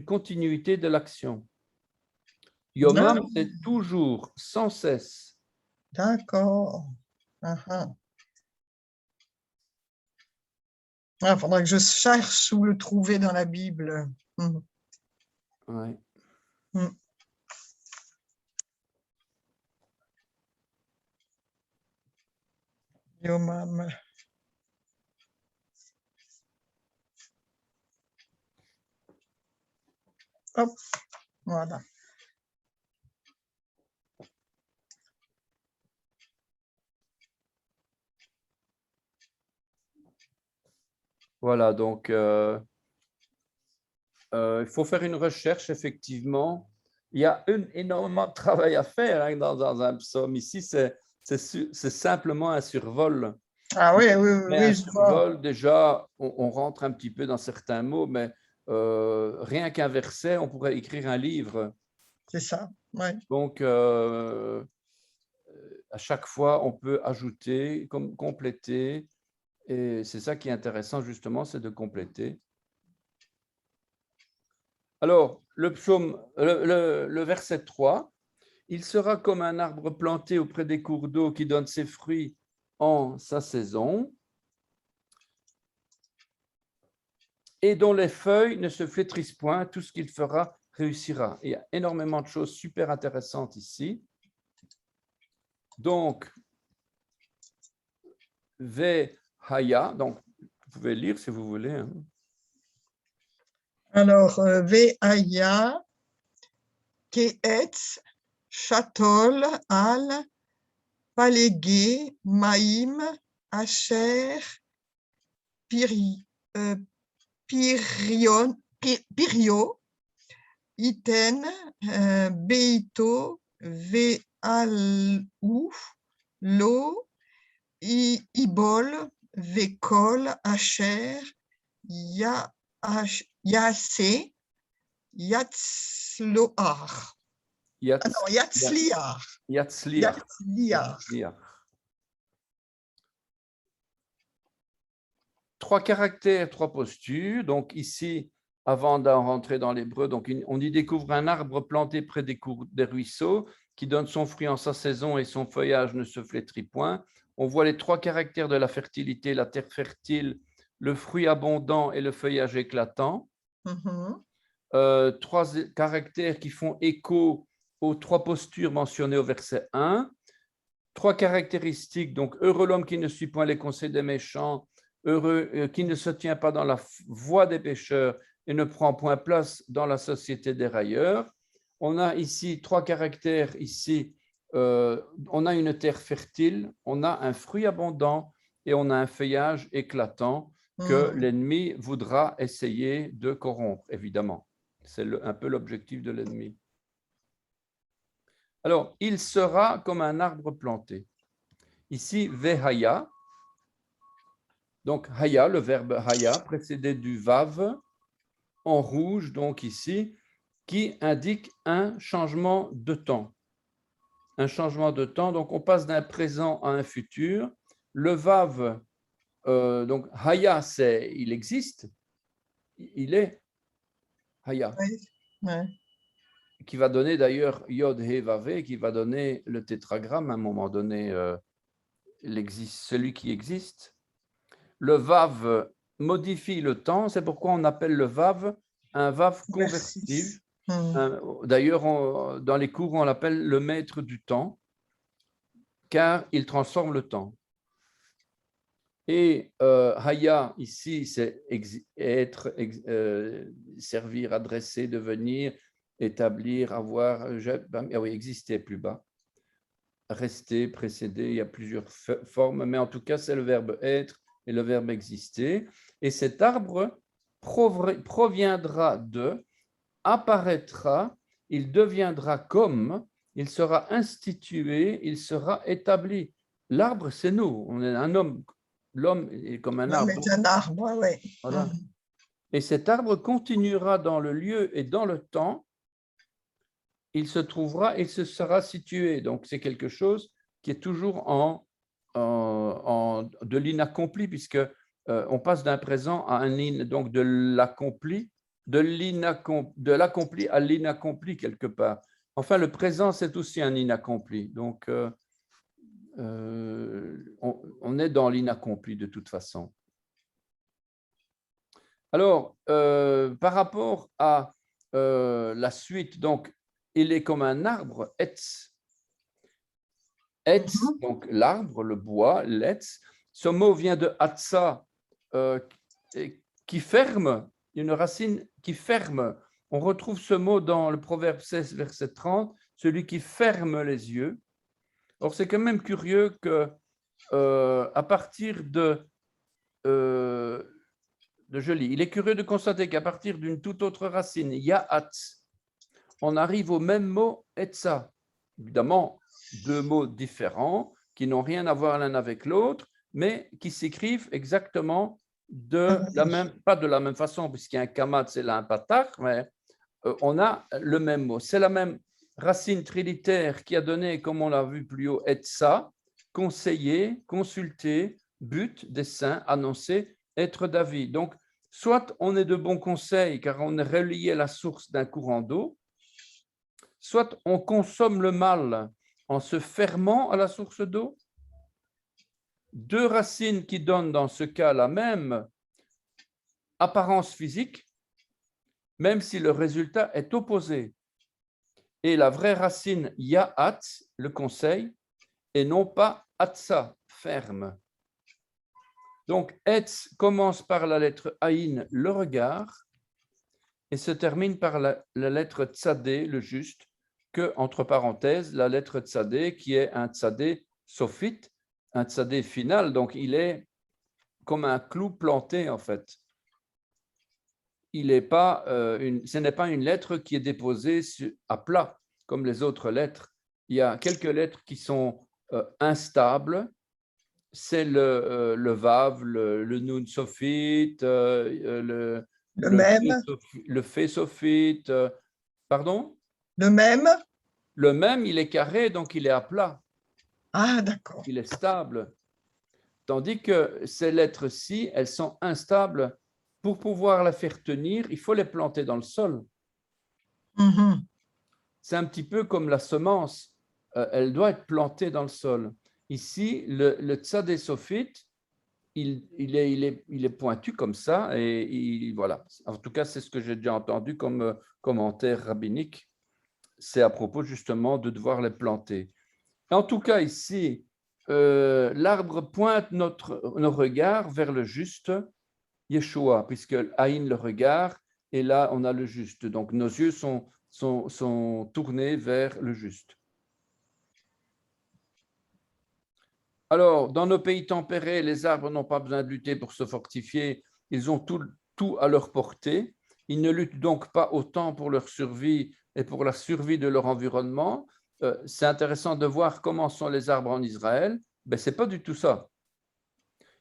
continuité de l'action. Yomam, c'est toujours, sans cesse. D'accord. Il faudra que je cherche où le trouver dans la Bible. Ouais. Yomam. Hop, voilà. Voilà, donc il faut faire une recherche, effectivement. Il y a énormément de travail à faire hein, dans un psaume. Ici, c'est simplement un survol. Ah oui, oui, Mais oui, un je vois. survol, déjà, on rentre un petit peu dans certains mots, mais rien qu'un verset, on pourrait écrire un livre. C'est ça, ouais. Donc, à chaque fois, on peut ajouter, compléter. Et c'est ça qui est intéressant, justement, c'est de compléter. Alors, le psaume, le verset 3, il sera comme un arbre planté auprès des cours d'eau qui donne ses fruits en sa saison et dont les feuilles ne se flétrissent point, tout ce qu'il fera réussira. Il y a énormément de choses super intéressantes ici. Donc, Ve Haya, donc vous pouvez lire si vous voulez. Hein. Alors, Ve'aya, Ke'etz, Shatol, Al, Palégué, Maïm, Asher, Pirio, Iten, Beito, Ve'alou, Lo, Ibol, Vekol, Asher, Yassé, Yatzloar. Yatzliar. Yatzliar. Trois caractères, trois postures. Donc ici, avant d'en rentrer dans l'hébreu, donc on y découvre un arbre planté près des cours des ruisseaux qui donne son fruit en sa saison et son feuillage ne se flétrit point. On voit les trois caractères de la fertilité, la terre fertile, le fruit abondant et le feuillage éclatant. Trois caractères qui font écho aux trois postures mentionnées au verset 1. Trois caractéristiques, donc heureux l'homme qui ne suit point les conseils des méchants, heureux qui ne se tient pas dans la voie des pécheurs et ne prend point place dans la société des railleurs. On a ici trois caractères, ici, on a une terre fertile, on a un fruit abondant et on a un feuillage éclatant que l'ennemi voudra essayer de corrompre, évidemment. C'est un peu l'objectif de l'ennemi. Alors, il sera comme un arbre planté. Ici, Vehaya. Donc, Haya, le verbe Haya, précédé du Vav, en rouge, donc ici, qui indique un changement de temps. Un changement de temps, donc on passe d'un présent à un futur. Le Vav donc, Haya, c'est il existe, il est Haya, Oui, ouais. qui va donner d'ailleurs Yod He Vav, qui va donner le tétragramme à un moment donné, celui qui existe. Le Vav modifie le temps, c'est pourquoi on appelle le Vav un Vav convertif. D'ailleurs, dans les cours, on l'appelle le maître du temps, car il transforme le temps. Et Haya, ici, c'est être, servir, adresser, devenir, établir, avoir, oui, exister plus bas. Rester, précéder, il y a plusieurs formes, mais en tout cas, c'est le verbe être et le verbe exister. Et cet arbre proviendra de, apparaîtra, il deviendra comme, il sera institué, il sera établi. L'arbre, c'est nous, on est un homme. L'homme est comme un arbre. C'est un arbre, oui. Voilà. Et cet arbre continuera dans le lieu et dans le temps. Il se trouvera, il se sera situé. Donc, c'est quelque chose qui est toujours de l'inaccompli, puisque on passe d'un présent à un donc de l'accompli, de l'accompli à l'inaccompli quelque part. Enfin, le présent, c'est aussi un inaccompli. Donc, on est dans l'inaccompli de toute façon. Alors, par rapport à la suite, donc, il est comme un arbre, etz. Etz, donc l'arbre, le bois, l'etz. Ce mot vient de atsa, qui ferme, une racine qui ferme. On retrouve ce mot dans le Proverbe 16, verset 30, celui qui ferme les yeux. Or, c'est quand même curieux que, à partir je lis, il est curieux de constater qu'à partir d'une toute autre racine, ya'at, on arrive au même mot etza. Évidemment, deux mots différents qui n'ont rien à voir l'un avec l'autre, mais qui s'écrivent exactement pas de la même façon, puisqu'il y a un kamat, c'est là un patar, mais on a le même mot. C'est la même racine trilitaire qui a donné, comme on l'a vu plus haut, etza, conseiller, consulter, but, dessein, annoncer, être d'avis. Donc, soit on est de bons conseils car on est relié à la source d'un courant d'eau, soit on consomme le mal en se fermant à la source d'eau. Deux racines qui donnent dans ce cas la même apparence physique, même si le résultat est opposé. Et la vraie racine ya'at, le conseil, et non pas atsa, ferme. Donc, etz commence par la lettre aïn, le regard, et se termine par la lettre tzadé, le juste, que, entre parenthèses, la lettre tzadé, qui est un tzadé sophite, un tzadé final, donc il est comme un clou planté, en fait. Ce n'est pas une lettre qui est déposée à plat, comme les autres lettres. Il y a quelques lettres qui sont instables. C'est le Vav, le Nun sophite, le même. Le Fé sophite. Pardon? Le même. Le même, il est carré, donc il est à plat. Ah, d'accord. Il est stable. Tandis que ces lettres-ci, elles sont instables. Pour pouvoir la faire tenir, il faut les planter dans le sol. C'est un petit peu comme la semence. Elle doit être plantée dans le sol. Ici, le tzadé sophite, il est pointu comme ça. Et voilà. En tout cas, c'est ce que j'ai déjà entendu comme commentaire rabbinique. C'est à propos justement de devoir les planter. En tout cas, ici, l'arbre pointe nos regards vers le juste, Yeshua, puisque Aïn le regard, et là, on a le juste. Donc, nos yeux sont tournés vers le juste. Alors, dans nos pays tempérés, les arbres n'ont pas besoin de lutter pour se fortifier. Ils ont tout à leur portée. Ils ne luttent donc pas autant pour leur survie et pour la survie de leur environnement. C'est intéressant de voir comment sont les arbres en Israël. Ben, ce n'est pas du tout ça.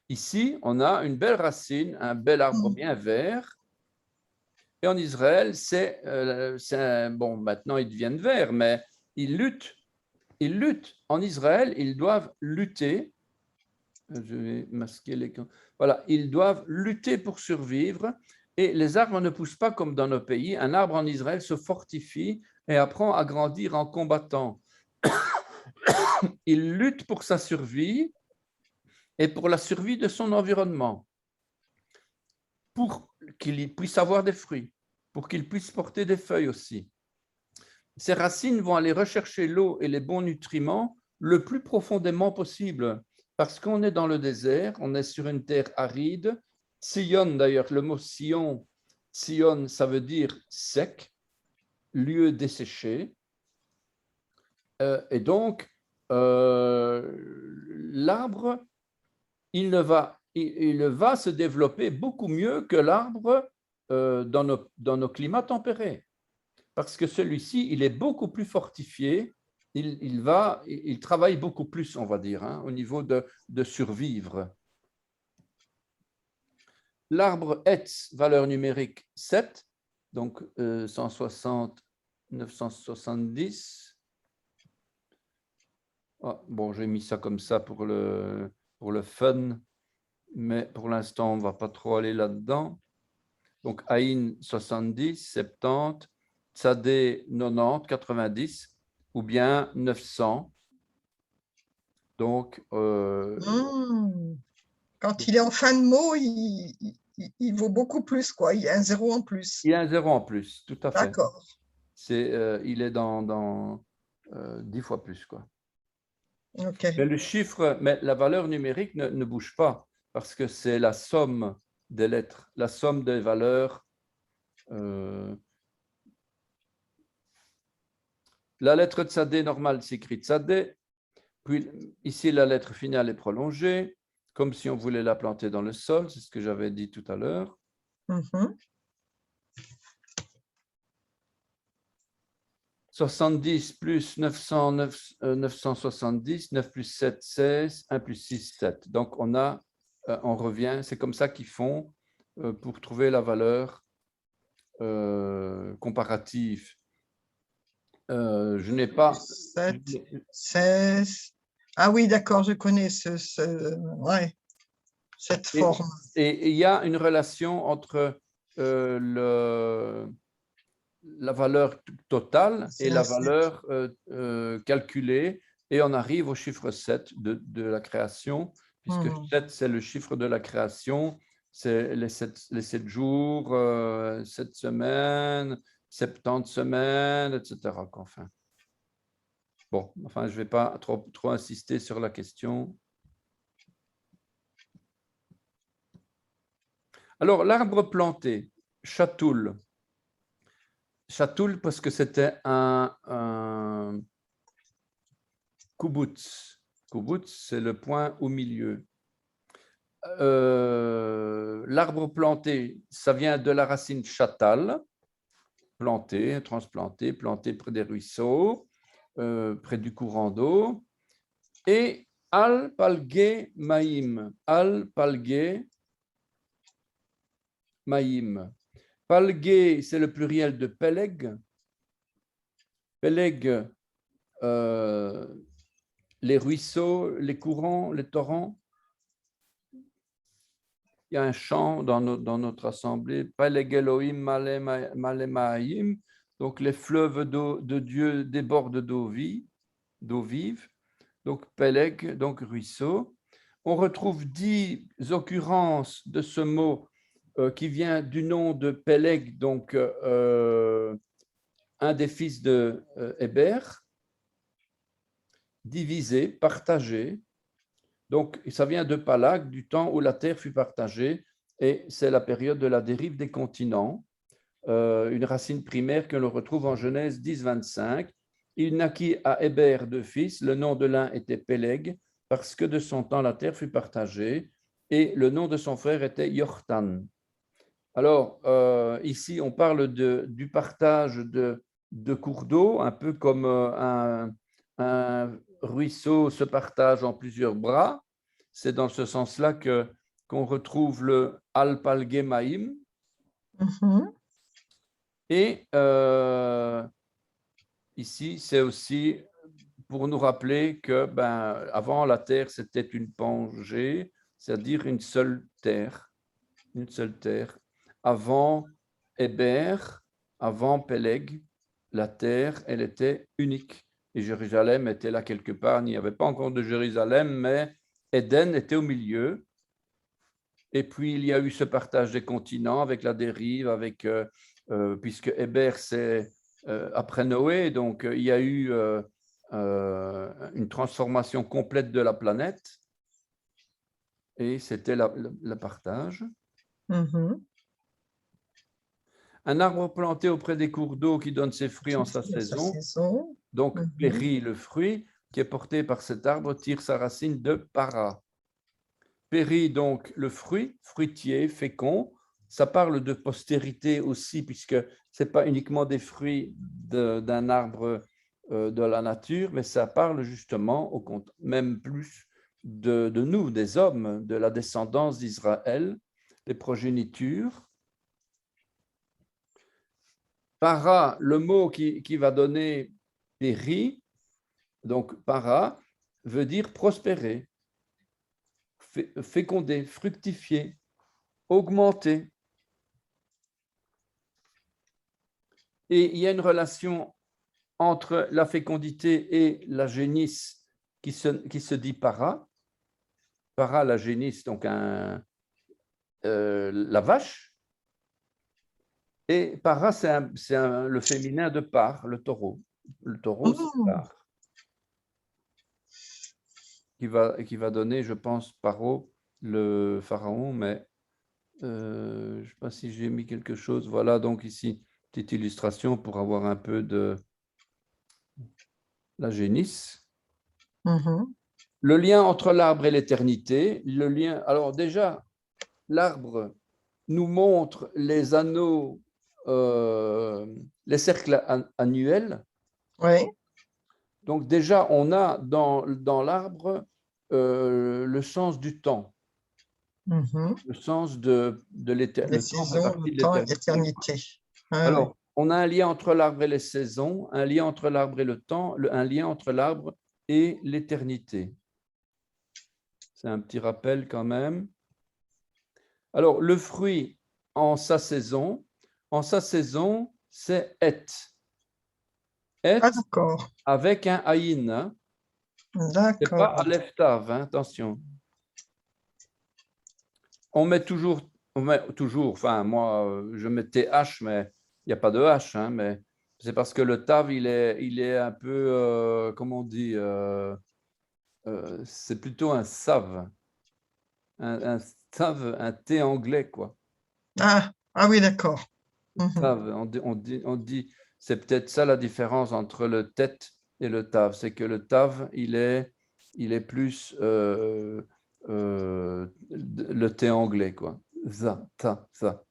Ici, on a une belle racine, un bel arbre bien vert. Et en Israël, bon, maintenant ils deviennent verts, mais ils luttent. Ils luttent. En Israël, ils doivent lutter Je vais masquer les... Voilà, ils doivent lutter pour survivre et les arbres ne poussent pas comme dans nos pays. Un arbre en Israël se fortifie et apprend à grandir en combattant. Il lutte pour sa survie et pour la survie de son environnement, pour qu'il puisse avoir des fruits, pour qu'il puisse porter des feuilles aussi. Ces racines vont aller rechercher l'eau et les bons nutriments le plus profondément possible, parce qu'on est dans le désert, on est sur une terre aride. Sion, d'ailleurs, le mot Sion, Sion, ça veut dire sec, lieu desséché. Et donc, l'arbre, il va se développer beaucoup mieux que l'arbre dans nos climats tempérés. Parce que celui-ci, il est beaucoup plus fortifié, il travaille beaucoup plus, on va dire, hein, au niveau de survivre. L'arbre Etz, valeur numérique 7, donc 160, 970. Oh, bon, j'ai mis ça comme ça pour le fun, mais pour l'instant, on ne va pas trop aller là-dedans. Donc, Aïn 70, 70, Tzadé 90, 90, ou bien 900. Donc, Quand il est en fin de mot, il vaut beaucoup plus, quoi. Il y a un zéro en plus. il y a un zéro en plus, tout à fait. D'accord. Il est dans 10 fois plus, quoi. Ok. Mais le chiffre, mais la valeur numérique ne bouge pas, parce que c'est la somme des lettres, la somme des valeurs. La lettre Tzadé normale s'écrit Tzadé, puis ici la lettre finale est prolongée, comme si on voulait la planter dans le sol, c'est ce que j'avais dit tout à l'heure. 70 plus 900, 970, 9 plus 7, 16, 1 plus 6, 7. Donc, on revient, c'est comme ça qu'ils font pour trouver la valeur comparative. Je n'ai pas... 7, 16. Ah oui, d'accord, je connais ouais, cette forme. Et il y a une relation entre la valeur totale et la valeur calculée, et on arrive au chiffre 7 de la création, puisque 7, c'est le chiffre de la création, c'est les 7 jours, 7 semaines, 70 semaines, etc. Enfin. Bon, enfin, je ne vais pas trop insister sur la question. Alors, l'arbre planté, chatoul. Chatoul, parce que c'était un Kouboutz. Kouboutz, c'est le point au milieu. L'arbre planté, ça vient de la racine chatal, planté, transplanté, planté près des ruisseaux, près du courant d'eau. Et al-palgé maïm. Al-palgé maïm. Palgé, c'est le pluriel de peleg. Peleg, les ruisseaux, les courants, les torrents. Il y a un chant dans notre assemblée, Peleg Elohim Malemaim, donc les fleuves de Dieu débordent d'eau vive, donc Peleg, donc ruisseau. On retrouve 10 occurrences de ce mot qui vient du nom de Peleg, donc un des fils de Héber, divisé, partagé. Donc, ça vient de Palag, du temps où la terre fut partagée, et c'est la période de la dérive des continents, une racine primaire que l'on retrouve en Genèse 10, 25. Il naquit à Héber 2 fils, le nom de l'un était Péleg, parce que de son temps la terre fut partagée, et le nom de son frère était Yortan. Alors, ici, on parle du partage de cours d'eau, un peu comme un ruisseau se partage en plusieurs bras. C'est dans ce sens-là qu'on retrouve le Alpalgemaim. Et ici, c'est aussi pour nous rappeler que avant la terre, c'était une pangée, c'est-à-dire une seule terre. Une seule terre. Avant Héber, avant Péleg, la terre, elle était unique. Et Jérusalem était là quelque part. Il n'y avait pas encore de Jérusalem, mais Éden était au milieu. Et puis, il y a eu ce partage des continents avec la dérive, puisque Héber, c'est après Noé, donc il y a eu une transformation complète de la planète. Et c'était le partage. Mhm. Un arbre planté auprès des cours d'eau qui donne ses fruits en sa Sa saison. saison. Donc, Mhm. péri, le fruit qui est porté par cet arbre, tire sa racine de para. Péri, donc, le fruit, fruitier, fécond. Ça parle de postérité aussi, puisque ce n'est pas uniquement des fruits d'un arbre de la nature, mais ça parle justement, même plus de nous, des hommes, de la descendance d'Israël, des progénitures. Para, le mot qui va donner péri, donc para, veut dire prospérer, féconder, fructifier, augmenter. Et il y a une relation entre la fécondité et la génisse qui se dit para. Para, la génisse, donc la vache. Et para, c'est le féminin de par, le taureau. Le taureau, c'est par. Qui va donner, je pense, Paro, le pharaon, mais je ne sais pas si j'ai mis quelque chose. Voilà, donc ici, petite illustration pour avoir un peu de la génisse. Mhm. Le lien entre l'arbre et l'éternité. Alors déjà, l'arbre nous montre les anneaux, les cercles annuels. Oui. Donc déjà, on a dans l'arbre le sens du temps. Mhm. Le sens de l'éternité. Les Le temps fait saisons, partie le de temps, l'éternité. l'éternité. Ah, oui. Alors, on a un lien entre l'arbre et les saisons, un lien entre l'arbre et le temps, un lien entre l'arbre et l'éternité. C'est un petit rappel quand même. Alors, le fruit en sa saison, c'est et. Et Ah, d'accord. avec un aïn. Hein. C'est pas D'accord. aleph tav, hein, attention. On met toujours, enfin, moi, je mets TH, mais il n'y a pas de H, hein, mais c'est parce que le TAV, il est un peu, comment on dit, c'est plutôt un SAV, un SAV, un T anglais, quoi. Ah, ah oui, d'accord. Mhm. TAV, on dit, c'est peut-être ça la différence entre le tête et le TAV, c'est que le TAV, il est plus le T anglais, quoi. Ça, ça.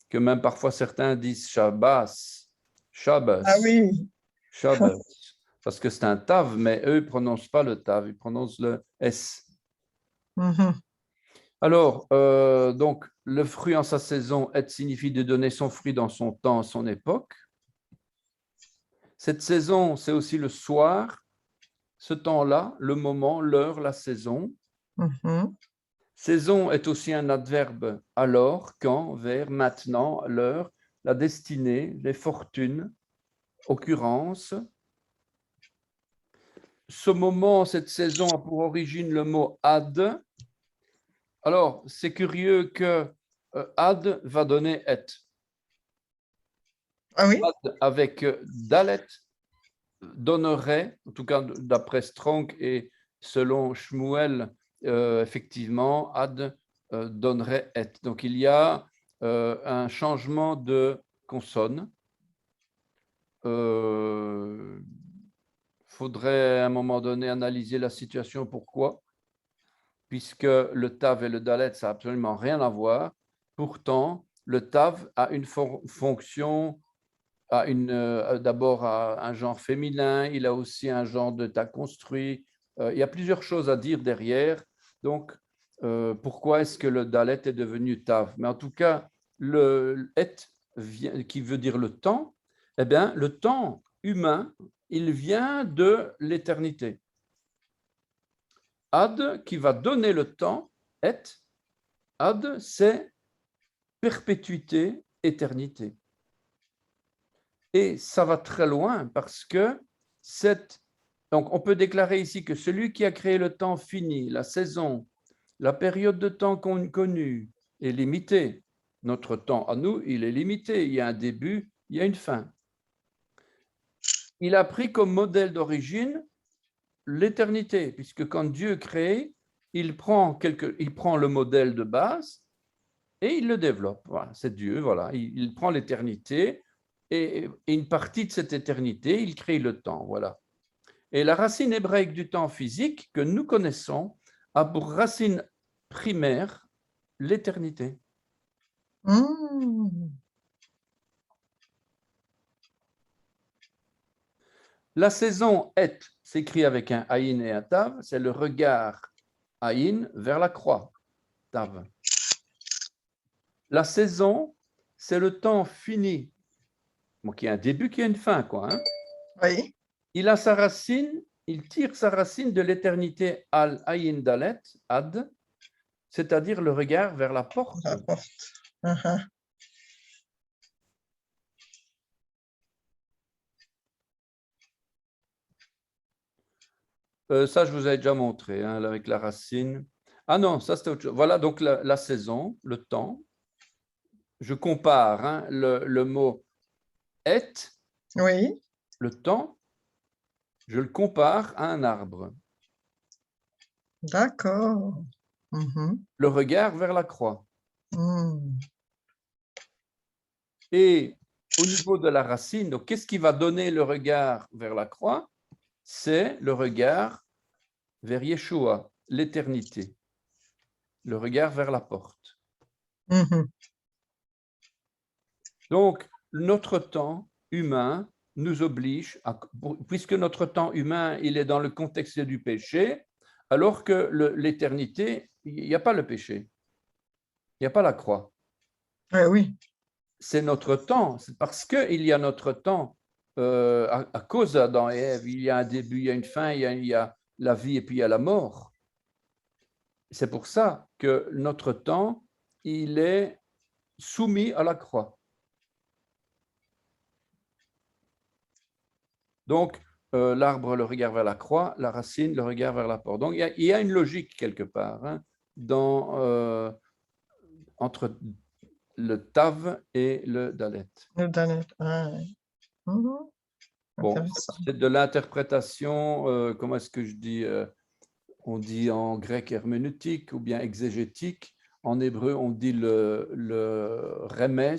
Que même parfois certains disent Shabbos, Ah Shabbos, oui. Shabbos, parce que c'est un tav, mais eux ne prononcent pas le tav, ils prononcent le S. Mhm. Alors, donc, le fruit en sa saison, être signifie de donner son fruit dans son temps, son époque. Cette saison, c'est aussi le soir, ce temps-là, le moment, l'heure, la saison. Mhm. Saison est aussi un adverbe alors, quand, vers, maintenant, l'heure, la destinée, les fortunes, occurrence. Ce moment, cette saison a pour origine le mot ad. Alors, c'est curieux que ad va donner et. Ah oui. Ad avec dalet donnerait, en tout cas d'après Strong et selon Shmuel, effectivement, ad donnerait et. Donc, il y a un changement de consonne. Faudrait à un moment donné analyser la situation. Pourquoi? Puisque le TAV et le DALET, ça n'a absolument rien à voir. Pourtant, le TAV a une fonction, d'abord un genre féminin, il a aussi un genre de tas construit. Il y a plusieurs choses à dire derrière. Donc, pourquoi est-ce que le DALET est devenu TAV? Mais en tout cas, le et, qui veut dire le temps, eh bien, le temps humain, il vient de l'éternité. Ad, qui va donner le temps, et, ad, c'est perpétuité, éternité. Et ça va très loin parce que donc on peut déclarer ici que celui qui a créé le temps fini, la saison, la période de temps connue est limitée. Notre temps à nous, il est limité. Il y a un début, il y a une fin. Il a pris comme modèle d'origine l'éternité, puisque quand Dieu crée, il prend le modèle de base et il le développe. Voilà, c'est Dieu, voilà. Il prend l'éternité et une partie de cette éternité, il crée le temps, voilà. Et la racine hébraïque du temps physique que nous connaissons a pour racine primaire l'éternité. La saison et s'écrit avec un aïn et un tav, c'est le regard aïn vers la croix, tav. La saison, c'est le temps fini, donc il y a un début, qui a une fin, quoi. Hein. Oui. Il a sa racine, il tire sa racine de l'éternité al aïn dalet, ad, c'est-à-dire le regard vers la porte. La porte. Ça, je vous ai déjà montré, hein, avec la racine. Ah non, ça c'était autre chose. Voilà donc la saison, le temps. Je compare hein, le mot est, Oui. le temps, je le compare à un arbre. D'accord. Le regard vers la croix. Mm. Et au niveau de la racine, donc qu'est-ce qui va donner le regard vers la croix? C'est le regard vers Yeshua, l'éternité. Le regard vers la porte. Mhm. Donc, notre temps humain nous oblige, puisque notre temps humain, il est dans le contexte du péché, alors que l'éternité, il n'y a pas le péché. Il n'y a pas la croix. Oui. C'est notre temps. C'est parce qu'il y a notre temps, à cause d'Adam et Ève, il y a un début, il y a une fin, il y a la vie et puis il y a la mort. C'est pour ça que notre temps, il est soumis à la croix. Donc, l'arbre, le regard vers la croix, la racine, le regard vers la porte. Donc, il y a une logique quelque part hein, entre le tav et le dalet. Le Dalet. Bon, c'est de l'interprétation, comment est-ce que je dis on dit en grec herméneutique ou bien exégétique. En hébreu, on dit le remes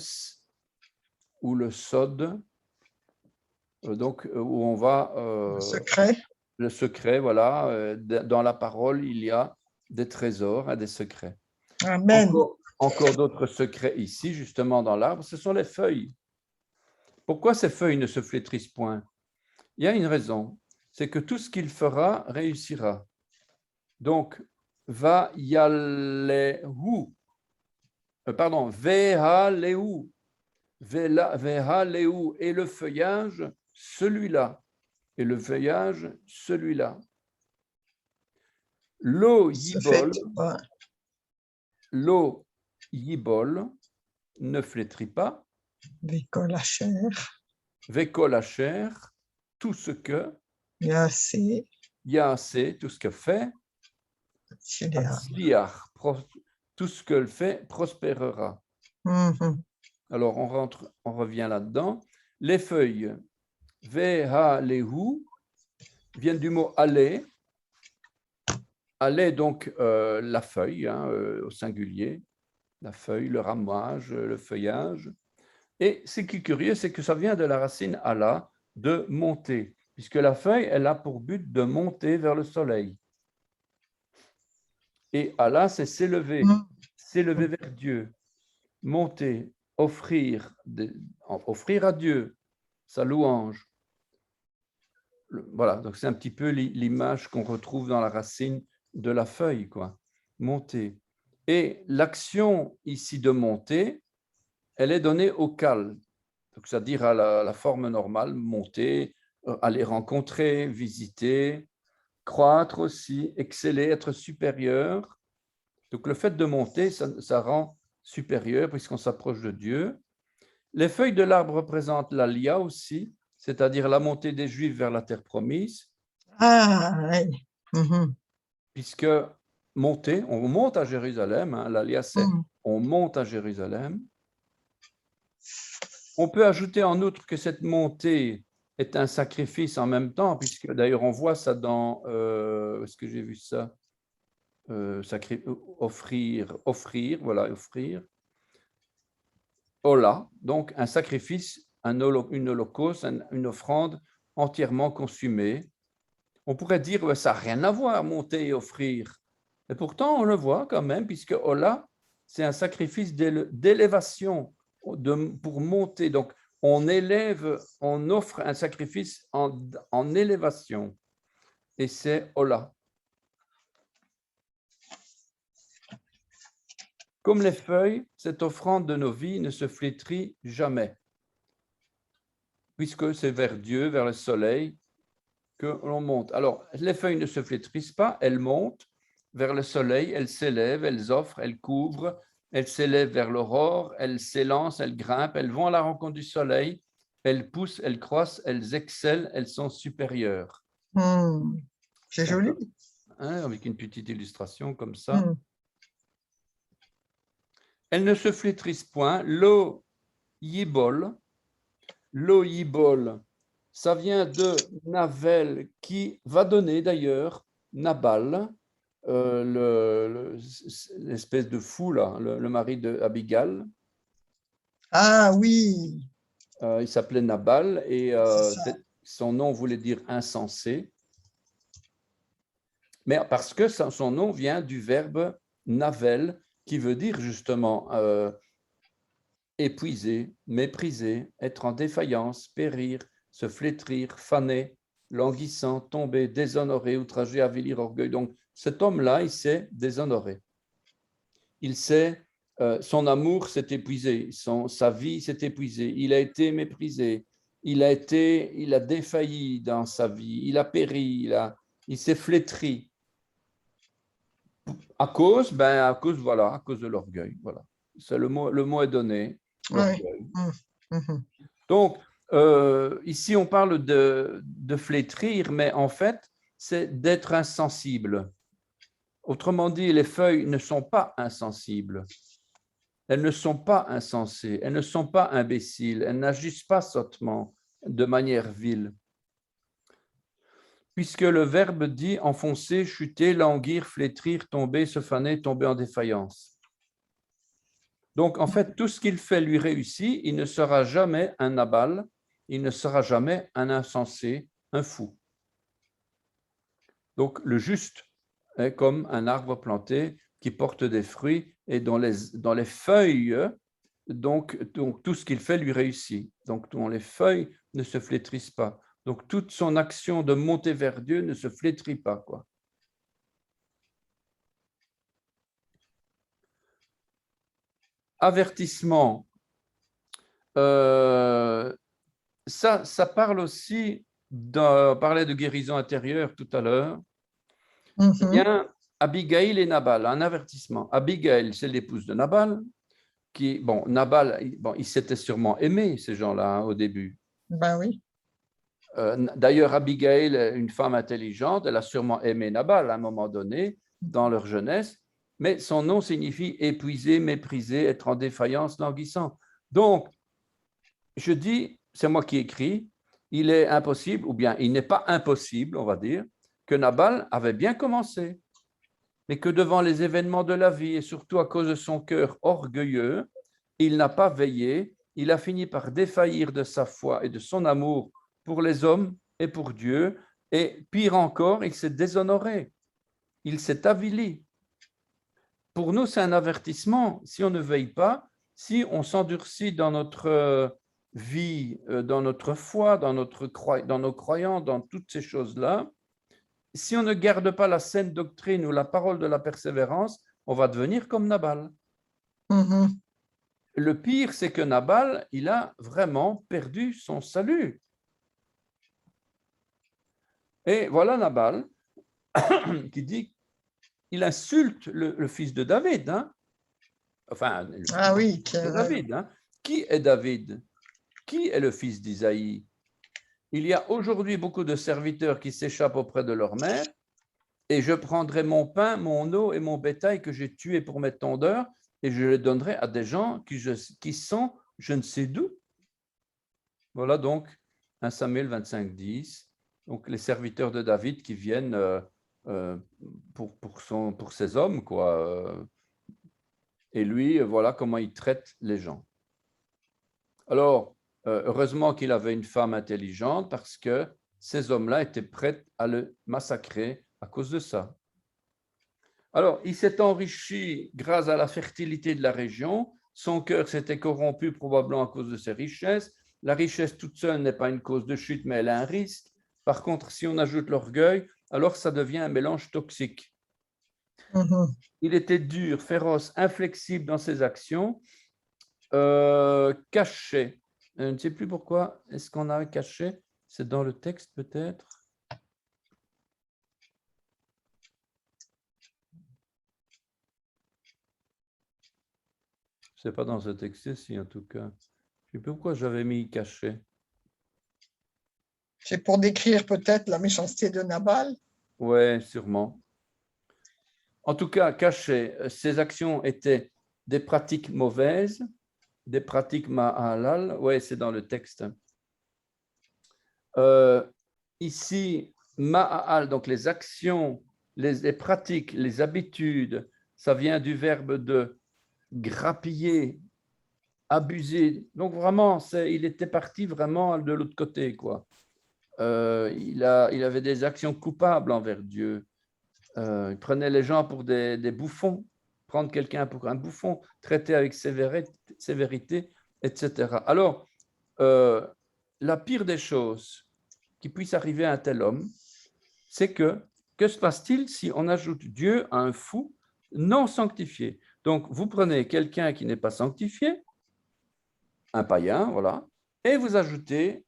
ou le sod. Donc, où on va… Le secret. Le secret, voilà. Dans la parole, il y a des trésors, hein, des secrets. Amen. Encore d'autres secrets ici, justement, dans l'arbre, ce sont les feuilles. Pourquoi ces feuilles ne se flétrissent point? Il y a une raison, c'est que tout ce qu'il fera réussira. Donc, va yalehu, pardon, vehaleu, vehaleu, et le feuillage, celui-là, et le feuillage, celui-là. Lo yibol, l'eau yibol ne flétrit pas. Vécol hacher. Vécol hacher, tout ce que. Yassé. Yassé, tout ce que fait. Atzliach, tout ce que fait prospérera. Alors on revient là-dedans. Les feuilles veha-lehu viennent du mot aller. Aller donc la feuille hein, au singulier. La feuille, le ramage, le feuillage. Et ce qui est curieux, c'est que ça vient de la racine Allah, de monter, puisque la feuille, elle a pour but de monter vers le soleil. Et Allah, c'est s'élever vers Dieu, monter, offrir à Dieu sa louange. Voilà, donc c'est un petit peu l'image qu'on retrouve dans la racine de la feuille, quoi. Monter. Et l'action ici de monter, elle est donnée au cal, donc c'est-à-dire à la forme normale, monter, aller rencontrer, visiter, croître aussi, exceller, être supérieur. Donc le fait de monter, ça rend supérieur puisqu'on s'approche de Dieu. Les feuilles de l'arbre représentent l'Alia aussi, c'est-à-dire la montée des Juifs vers la terre promise, Ah, oui. puisque monter, on monte à Jérusalem, hein, l'Alia c'est on monte à Jérusalem. On peut ajouter en outre que cette montée est un sacrifice en même temps, puisque d'ailleurs on voit ça dans, est-ce que j'ai vu ça? Offrir, voilà, offrir. Ola, donc un sacrifice, une holocauste, une offrande entièrement consumée. On pourrait dire que ça n'a rien à voir, monter et offrir. Et pourtant, on le voit quand même, puisque Ola, c'est un sacrifice d'élévation pour monter. Donc, on élève, on offre un sacrifice en élévation. Et c'est Ola. Comme les feuilles, cette offrande de nos vies ne se flétrit jamais, puisque c'est vers Dieu, vers le soleil, que l'on monte. Alors, les feuilles ne se flétrissent pas, elles montent vers le soleil, elles s'élèvent, elles offrent, elles couvrent, elles s'élèvent vers l'aurore, elles s'élancent, elles grimpent, elles vont à la rencontre du soleil, elles poussent, elles croissent, elles excellent, elles sont supérieures. C'est joli. Hein, avec une petite illustration comme ça. Elles ne se flétrissent point. Lo yibol, ça vient de Navel, qui va donner d'ailleurs Nabal, l'espèce de fou, là, le mari d'Abigal. Ah oui. Il s'appelait Nabal et son nom voulait dire insensé. Mais parce que son nom vient du verbe Navel, qui veut dire justement épuiser, mépriser, être en défaillance, périr, se flétrir, faner, languissant, tomber, déshonoré, outragé, avilir, orgueil. Donc, cet homme-là, il s'est déshonoré. Il s'est, son amour s'est épuisé, sa vie s'est épuisée. Il a été méprisé. Il a défailli dans sa vie. Il a péri. Il s'est flétri. À cause de l'orgueil. Voilà. C'est le mot est donné. L'orgueil. Donc, ici, on parle de flétrir, mais en fait, c'est d'être insensible. Autrement dit, les feuilles ne sont pas insensibles. Elles ne sont pas insensées, elles ne sont pas imbéciles, elles n'agissent pas sottement, de manière vile. Puisque le verbe dit enfoncer, chuter, languir, flétrir, tomber, se faner, tomber en défaillance. Donc, en fait, tout ce qu'il fait lui réussit, il ne sera jamais un Nabal, il ne sera jamais un insensé, un fou. Donc, le juste est comme un arbre planté qui porte des fruits et dans les feuilles, donc tout ce qu'il fait lui réussit. Donc, dont les feuilles ne se flétrissent pas. Donc, toute son action de monter vers Dieu ne se flétrit pas, quoi. Avertissement. Ça parle aussi, on parlait de guérison intérieure tout à l'heure. Eh bien, Abigail et Nabal, un avertissement. Abigail, c'est l'épouse de Nabal, Nabal, il s'était sûrement aimé, ces gens-là, hein, au début. Ben oui. D'ailleurs, Abigail, une femme intelligente, elle a sûrement aimé Nabal à un moment donné, dans leur jeunesse, mais son nom signifie épuisé, méprisé, être en défaillance, languissant. Donc, je dis, c'est moi qui écris, il est impossible, ou bien il n'est pas impossible, on va dire, que Nabal avait bien commencé, mais que devant les événements de la vie, et surtout à cause de son cœur orgueilleux, il n'a pas veillé, il a fini par défaillir de sa foi et de son amour pour les hommes et pour Dieu, et pire encore, il s'est déshonoré, il s'est avili. Pour nous, c'est un avertissement. Si on ne veille pas, si on s'endurcit dans notre vie, dans notre foi, dans nos croyances, dans toutes ces choses-là, si on ne garde pas la saine doctrine ou la parole de la persévérance, on va devenir comme Nabal. Le pire, c'est que Nabal, il a vraiment perdu son salut. Et voilà Nabal qui dit, il insulte le fils de David, hein? Enfin, le fils Ah oui, de David. Hein? Qui est David? Qui est le fils d'Isaïe? Il y a aujourd'hui beaucoup de serviteurs qui s'échappent auprès de leur mère, et je prendrai mon pain, mon eau et mon bétail que j'ai tué pour mes tondeurs, et je les donnerai à des gens qui sont je ne sais d'où. Voilà donc 1 Samuel 25, 10. Donc les serviteurs de David qui viennent pour ses hommes, quoi. Et lui, voilà comment il traite les gens. Alors, heureusement qu'il avait une femme intelligente parce que ces hommes-là étaient prêts à le massacrer à cause de ça. Alors, il s'est enrichi grâce à la fertilité de la région. Son cœur s'était corrompu probablement à cause de ses richesses. La richesse toute seule n'est pas une cause de chute, mais elle a un risque. Par contre, si on ajoute l'orgueil, alors ça devient un mélange toxique. Il était dur, féroce, inflexible dans ses actions, caché. Je ne sais plus pourquoi. Est-ce qu'on a caché? C'est dans le texte peut-être? C'est pas dans ce texte-ci en tout cas. Je ne sais plus pourquoi j'avais mis caché. c'est pour décrire peut-être la méchanceté de Nabal. Ouais, sûrement. En tout cas, caché, ces actions étaient des pratiques mauvaises, des pratiques ma'alal. Ouais, c'est dans le texte. Ici, ma'al, donc les actions, les pratiques, les habitudes, ça vient du verbe de grappiller, abuser. Donc vraiment, il était parti vraiment de l'autre côté, quoi. Il avait des actions coupables envers Dieu. Il prenait les gens pour des bouffons, prendre quelqu'un pour un bouffon, traiter avec sévérité, etc. Alors, la pire des choses qui puisse arriver à un tel homme, c'est que se passe-t-il si on ajoute Dieu à un fou non sanctifié? Donc, vous prenez quelqu'un qui n'est pas sanctifié, un païen, voilà, et vous ajoutez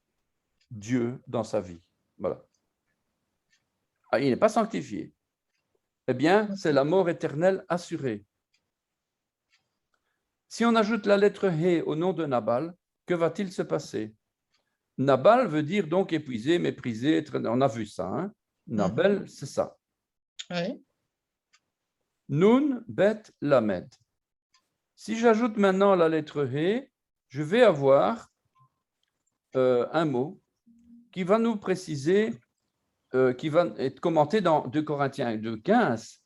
Dieu dans sa vie. Voilà. Ah, il n'est pas sanctifié. Eh bien, c'est la mort éternelle assurée. Si on ajoute la lettre He au nom de Nabal, que va-t-il se passer? Nabal veut dire donc épuisé, méprisé, on a vu ça. Hein? Nabal, c'est ça. Oui. Nun, Bet, Lamed. Si j'ajoute maintenant la lettre He, je vais avoir un mot qui va nous préciser, qui va être commenté dans 2 Corinthiens 2,15.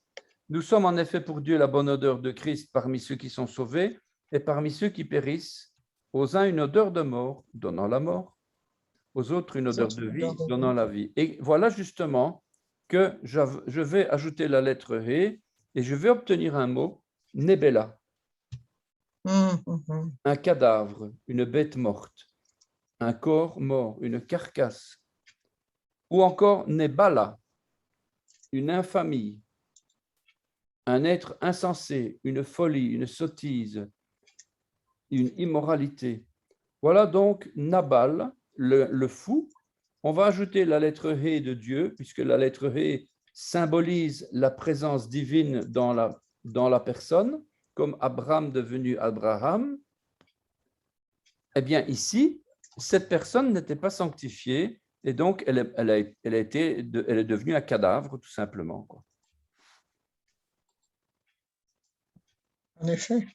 Nous sommes en effet pour Dieu la bonne odeur de Christ parmi ceux qui sont sauvés et parmi ceux qui périssent. Aux uns une odeur de mort, donnant la mort, aux autres une odeur de vie, donnant la vie. Et voilà justement que je vais ajouter la lettre He et je vais obtenir un mot, Nebela, un cadavre, une bête morte, un corps mort, une carcasse, ou encore Nebala, une infamie, un être insensé, une folie, une sottise, une immoralité. Voilà donc Nabal, le fou. On va ajouter la lettre He de Dieu, puisque la lettre He symbolise la présence divine dans la personne, comme Abraham devenu Abraham. Eh bien, ici, cette personne n'était pas sanctifiée et donc elle est devenue un cadavre, tout simplement. Quoi. En effet.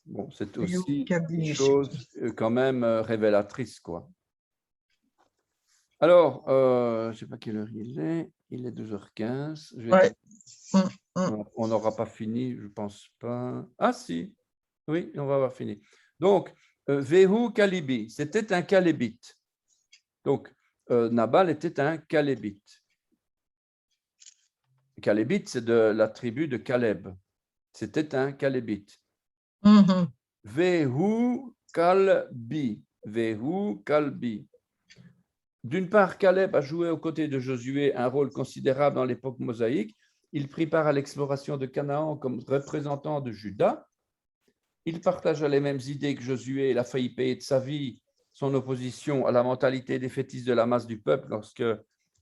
Bon, c'est aussi une chose quand même révélatrice, quoi. Alors, je ne sais pas quelle heure il est 12h15. On n'aura pas fini, je ne pense pas. Ah si, oui, on va avoir fini. Donc, Vehu Kalibi, c'était un Calébite. Donc, Nabal était un Calébite. Calébite, c'est de la tribu de Caleb. C'était un Calébite. Vehu Kalbi. Vehu Kalbi. D'une part, Caleb a joué aux côtés de Josué un rôle considérable dans l'époque mosaïque. Il prit part à l'exploration de Canaan comme représentant de Juda. Il partagea les mêmes idées que Josué. Il a failli payer de sa vie son opposition à la mentalité défaitiste de la masse du peuple lorsque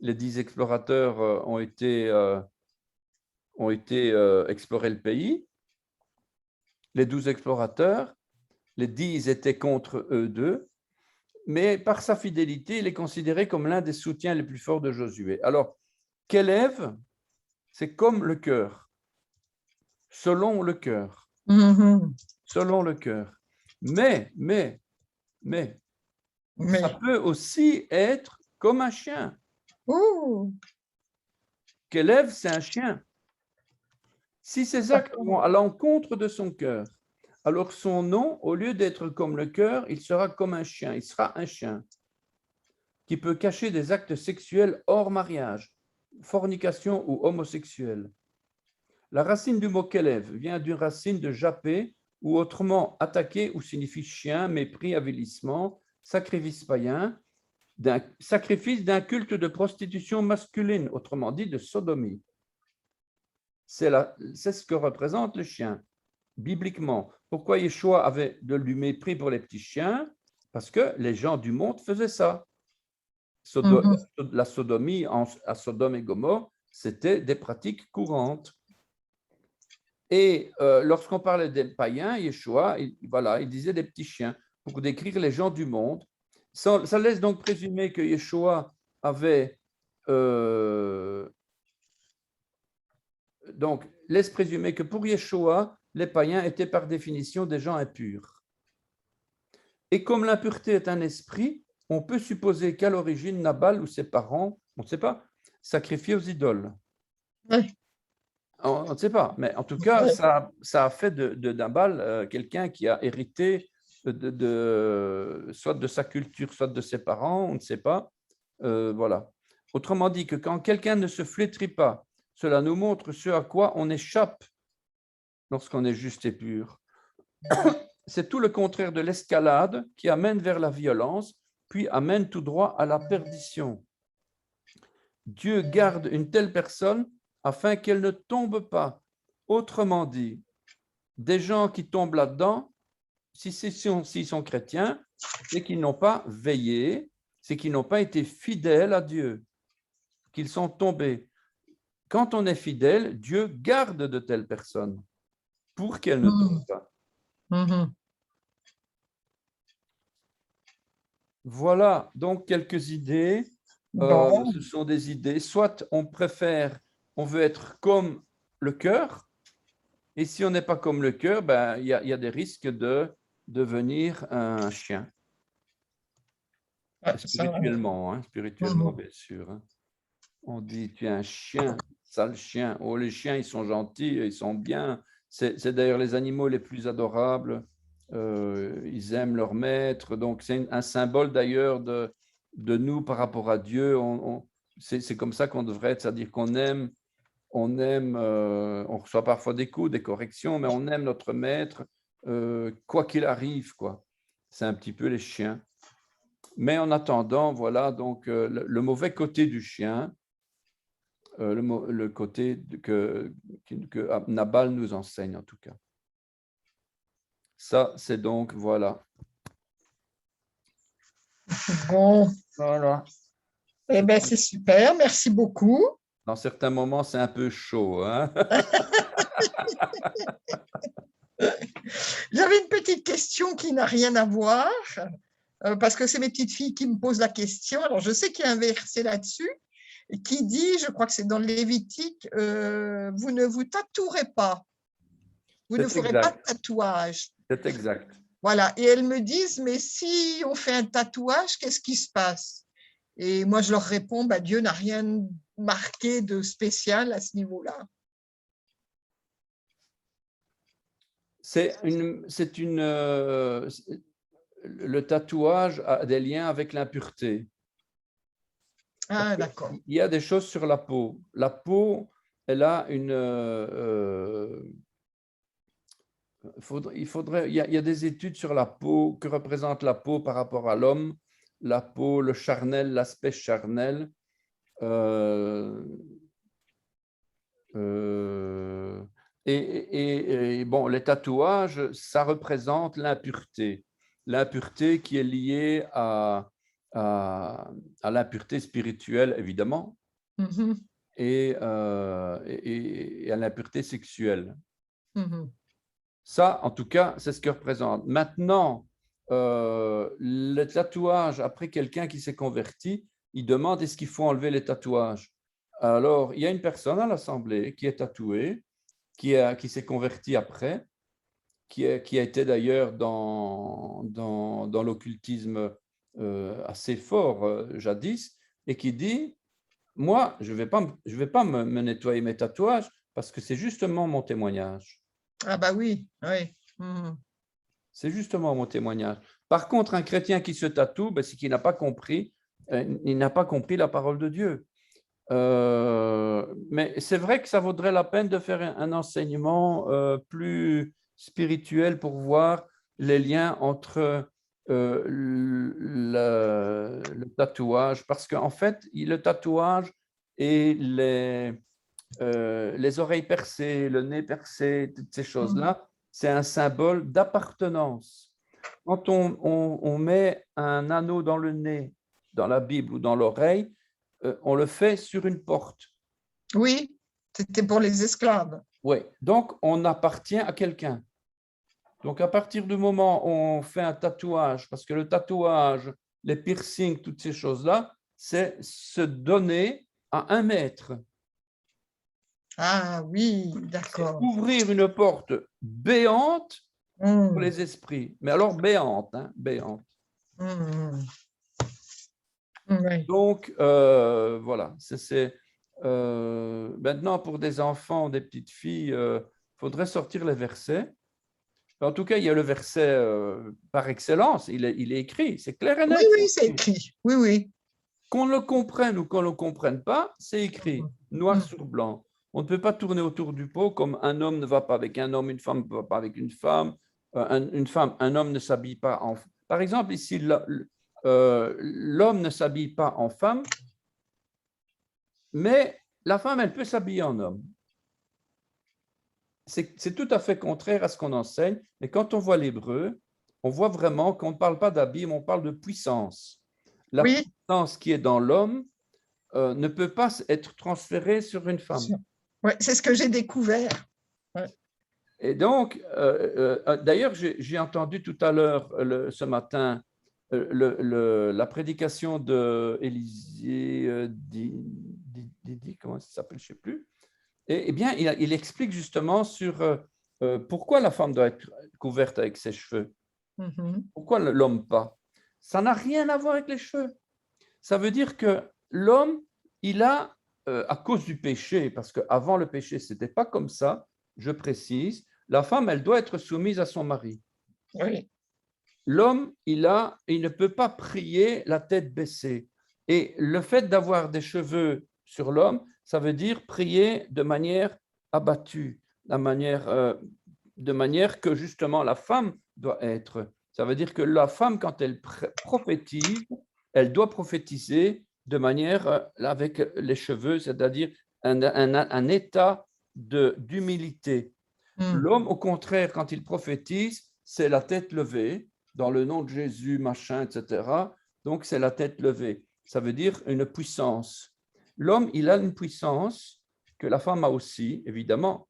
les 10 explorateurs ont été explorer le pays. Les 12 explorateurs, les 10 étaient contre eux deux, mais par sa fidélité, il est considéré comme l'un des soutiens les plus forts de Josué. Alors, Kélev, c'est comme le cœur, selon le cœur, selon le cœur. Mais, ça peut aussi être comme un chien. Kélev, c'est un chien. Si ses actes vont à l'encontre de son cœur, alors son nom, au lieu d'être comme le cœur, il sera comme un chien. Il sera un chien qui peut cacher des actes sexuels hors mariage, fornication ou homosexuel. La racine du mot Kélev vient d'une racine de jappé, ou autrement attaquer, ou signifie chien, mépris, avilissement, sacrifice païen, sacrifice d'un culte de prostitution masculine, autrement dit de sodomie. C'est ce que représente le chien, bibliquement. Pourquoi Yeshua avait de du mépris pour les petits chiens? Parce que les gens du monde faisaient ça. La sodomie à Sodome et Gomorrhe, c'était des pratiques courantes. Et lorsqu'on parlait des païens, Yeshua, il disait des petits chiens pour décrire les gens du monde. Ça laisse donc présumer que Yeshua avait donc laisse présumer que pour Yeshua, les païens étaient par définition des gens impurs. Et comme l'impureté est un esprit, on peut supposer qu'à l'origine, Nabal ou ses parents, on ne sait pas, sacrifiaient aux idoles. Oui. On ne sait pas, mais en tout cas, ça a fait de Nabal quelqu'un qui a hérité soit de sa culture, soit de ses parents, on ne sait pas. Voilà. Autrement dit, que quand quelqu'un ne se flétrit pas, cela nous montre ce à quoi on échappe lorsqu'on est juste et pur. C'est tout le contraire de l'escalade qui amène vers la violence, puis amène tout droit à la perdition. Dieu garde une telle personne afin qu'elle ne tombe pas. Autrement dit, des gens qui tombent là-dedans, s'ils sont chrétiens, c'est qu'ils n'ont pas veillé, c'est qu'ils n'ont pas été fidèles à Dieu, qu'ils sont tombés. Quand on est fidèle, Dieu garde de telles personnes pour qu'elles ne tombent pas. Voilà donc quelques idées. Ce sont des idées. Soit on préfère, on veut être comme le cœur, et si on n'est pas comme le cœur, ben, y a des risques de devenir un chien. Spirituellement, bien sûr. Hein. On dit, tu es un chien, sale chien. Oh, les chiens, ils sont gentils, ils sont bien. C'est d'ailleurs les animaux les plus adorables. Ils aiment leur maître. Donc, c'est un symbole d'ailleurs de nous par rapport à Dieu. C'est comme ça qu'on devrait être, c'est-à-dire qu'on aime, on reçoit parfois des coups, des corrections, mais on aime notre maître, quoi qu'il arrive, quoi. C'est un petit peu les chiens. Mais en attendant, voilà donc le mauvais côté du chien, le côté que Nabal nous enseigne en tout cas. Ça, c'est donc, voilà. Bon, voilà. Eh bien, c'est super, merci beaucoup. Dans certains moments, c'est un peu chaud. Hein. J'avais une petite question qui n'a rien à voir, parce que c'est mes petites filles qui me posent la question. Alors, je sais qu'il y a un verset là-dessus qui dit, je crois que c'est dans le Lévitique, vous ne vous tatouerez pas. Vous ne ferez pas de tatouage. C'est exact. Voilà. Et elles me disent, mais si on fait un tatouage, qu'est-ce qui se passe? Et moi, je leur réponds, bah, Dieu n'a rien marqué de spécial à ce niveau-là. Le tatouage a des liens avec l'impureté. Ah, d'accord. Il y a des choses sur la peau. La peau, elle a une... il y a des études sur la peau, que représente la peau par rapport à l'homme, la peau, le charnel, l'aspect charnel. Et bon, les tatouages, ça représente l'impureté. L'impureté qui est liée à à l'impureté spirituelle, évidemment, Mhm, et à l'impureté sexuelle. mhm. Ça, en tout cas, c'est ce que représente. Maintenant, le tatouage, après quelqu'un qui s'est converti, il demande est-ce qu'il faut enlever les tatouages. Alors, il y a une personne à l'Assemblée qui est tatouée, qui s'est converti après, qui a été d'ailleurs dans l'occultisme assez fort jadis, et qui dit, moi, je ne vais pas me nettoyer mes tatouages parce que c'est justement mon témoignage. Ah bah oui, oui. Mhm. C'est justement mon témoignage. Par contre, un chrétien qui se tatoue, ben, c'est qu'il n'a pas compris, il n'a pas compris la parole de Dieu. Mais c'est vrai que ça vaudrait la peine de faire un enseignement plus spirituel pour voir les liens entre le tatouage, parce qu'en fait, le tatouage et les oreilles percées, le nez percé, toutes ces choses-là, c'est un symbole d'appartenance. Quand on met un anneau dans le nez, dans la Bible ou dans l'oreille, on le fait sur une porte. Oui, c'était pour les esclaves. Oui, donc on appartient à quelqu'un. Donc à partir du moment où on fait un tatouage, parce que le tatouage, les piercings, toutes ces choses-là, c'est se donner à un maître. Ah oui, C'est d'accord. ouvrir une porte béante pour Mhm, les esprits. Mais alors béante, hein, béante. mhm. Oui. Donc, voilà, maintenant pour des enfants, des petites filles, il faudrait sortir les versets. En tout cas, il y a le verset par excellence, il est écrit, c'est clair et Oui, net. oui, c'est écrit. Oui, oui. Qu'on le comprenne ou qu'on ne le comprenne pas, c'est écrit, noir Mhm. sur blanc. On ne peut pas tourner autour du pot comme un homme ne va pas avec un homme, une femme ne va pas avec une femme, un homme ne s'habille pas en... Par exemple, ici, l'homme ne s'habille pas en femme, mais la femme, elle peut s'habiller en homme. C'est tout à fait contraire à ce qu'on enseigne, mais quand on voit l'hébreu, on voit vraiment qu'on ne parle pas d'habit, mais on parle de puissance. La Oui, puissance qui est dans l'homme ne peut pas être transférée sur une bien femme. sûr. Ouais, c'est ce que j'ai découvert. Ouais. Et donc, d'ailleurs, j'ai entendu tout à l'heure, ce matin, la prédication de Élisée, comment ça s'appelle, je ne sais plus. Eh bien, il explique justement sur pourquoi la femme doit être couverte avec ses cheveux. Mhm. Pourquoi l'homme pas? Ça n'a rien à voir avec les cheveux. Ça veut dire que l'homme, il a, à cause du péché, parce qu'avant le péché, ce n'était pas comme ça, je précise, la femme, elle doit être soumise à son mari. Oui. L'homme, il ne peut pas prier la tête baissée. Et le fait d'avoir des cheveux sur l'homme, ça veut dire prier de manière abattue, de manière que justement la femme doit être. Ça veut dire que la femme, quand elle prophétise, elle doit prophétiser de manière avec les cheveux, c'est-à-dire un état d'humilité. Mhm. L'homme, au contraire, quand il prophétise, c'est la tête levée, dans le nom de Jésus, machin, etc. Donc, c'est la tête levée. Ça veut dire une puissance. L'homme, il a une puissance que la femme a aussi, évidemment.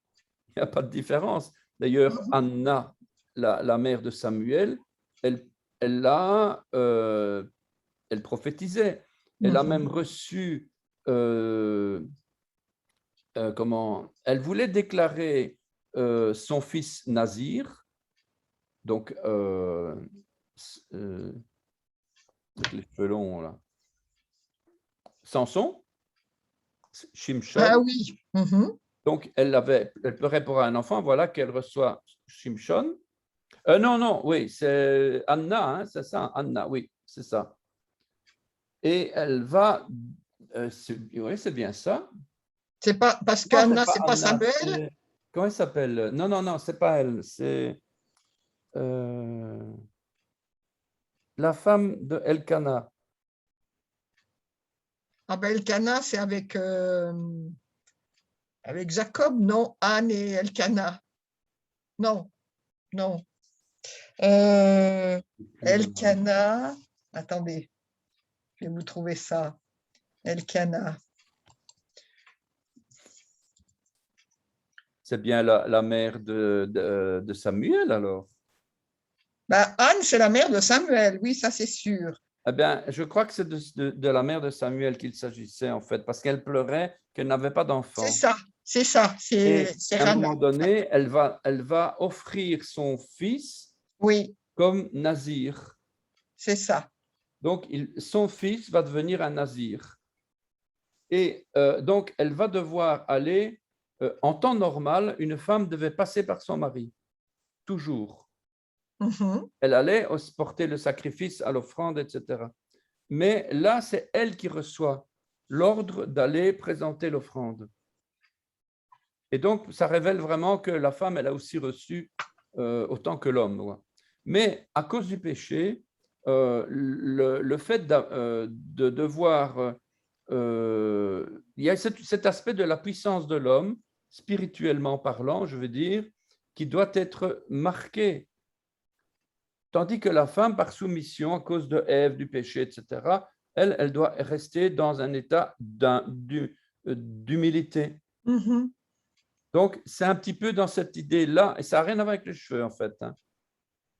Il n'y a pas de différence. D'ailleurs, Anna, la mère de Samuel, elle, elle, a, elle prophétisait. Elle a même Mhm. reçu, elle voulait déclarer son fils Nazir, donc avec les cheveux longs là, Samson, Ah Shimshon. oui. Mhm. Donc elle pleurait pour un enfant, voilà qu'elle reçoit Shimshon. Non, non, oui, c'est Anna, hein, c'est ça, Anna, oui, c'est ça. Et elle va, oui, c'est bien ça. C'est pas parce Non, c'est qu'Anna, pas c'est pas Anna, Samuel. comment elle s'appelle? Non, non, non, c'est pas elle, c'est euh, la femme de Elkanah. Ah ben Elkanah, c'est avec Jacob, non, Anne et Elkanah. Non, non. Euh, Elkanah, attendez. Je vais vous trouver ça. Elkana. C'est bien la mère de Samuel alors. Ben, Anne, c'est la mère de Samuel, oui, ça c'est sûr. Eh bien, je crois que c'est de la mère de Samuel qu'il s'agissait en fait, parce qu'elle pleurait qu'elle n'avait pas d'enfant. C'est ça, Et c'est à un Rana. moment donné, elle va offrir son fils Oui, comme nazir. c'est ça. Donc, son fils va devenir un nazir. Et donc, elle va devoir aller, en temps normal, une femme devait passer par son mari, toujours. Mhm. Elle allait porter le sacrifice à l'offrande, etc. Mais là, c'est elle qui reçoit l'ordre d'aller présenter l'offrande. Et donc, ça révèle vraiment que la femme, elle a aussi reçu autant que l'homme. Mais à cause du péché, le fait de devoir... il y a cet aspect de la puissance de l'homme, spirituellement parlant, je veux dire, qui doit être marqué. Tandis que la femme, par soumission, à cause de Ève, du péché, etc., elle doit rester dans un état d'humilité. Mhm. Donc, c'est un petit peu dans cette idée-là, et ça n'a rien à voir avec les cheveux, en fait. Hein.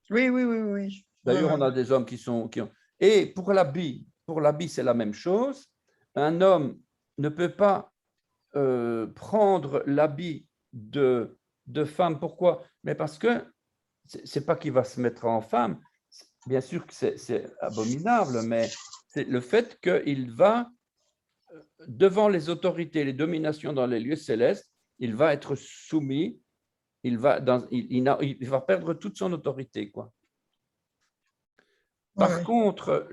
Oui, oui, oui, oui. D'ailleurs, Ouais, on a des hommes qui ont... Et pour l'habit, c'est la même chose. Un homme ne peut pas prendre l'habit de femme. Pourquoi? Mais parce que c'est pas qu'il va se mettre en femme. Bien sûr que c'est abominable, mais c'est le fait qu'il va, devant les autorités, les dominations dans les lieux célestes, il va être soumis, il va perdre toute son autorité, quoi. Par ouais. contre,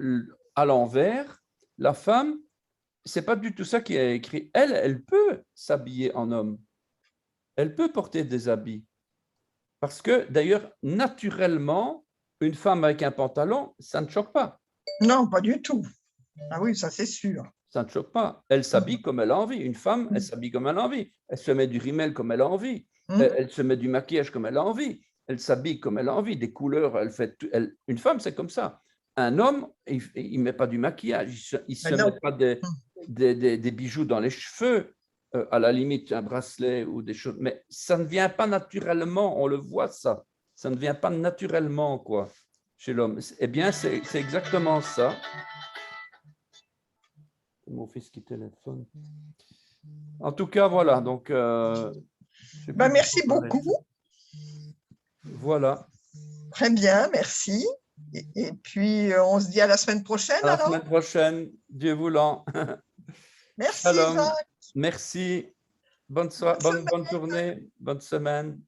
à l'envers, la femme, c'est pas du tout ça qui est écrit. Elle peut s'habiller en homme. Elle peut porter des habits. Parce que, d'ailleurs, naturellement, une femme avec un pantalon, ça ne choque pas. Non, pas du tout. Ah oui, ça c'est sûr. Ça ne choque pas. Elle s'habille comme elle a envie. Une femme, elle s'habille comme elle a envie. Elle se met du rimel comme elle a envie. Elle se met du maquillage comme elle a envie. Elle s'habille comme elle a envie. Des couleurs, elle fait. Une femme, c'est comme ça. Un homme, il ne met pas du maquillage. Il ne se Non. met pas des bijoux dans les cheveux. À la limite, un bracelet ou des choses. Mais ça ne vient pas naturellement. On le voit, ça. Ça ne vient pas naturellement, quoi, chez l'homme. Eh bien, c'est exactement ça. Mon fils qui téléphone. En tout cas, voilà. Donc, Merci beaucoup. Voilà. Très bien, merci. Et puis, on se dit à la semaine prochaine. À la semaine prochaine, Dieu voulant. Merci, Shalom. Jacques. Merci. Bonne journée, bonne semaine.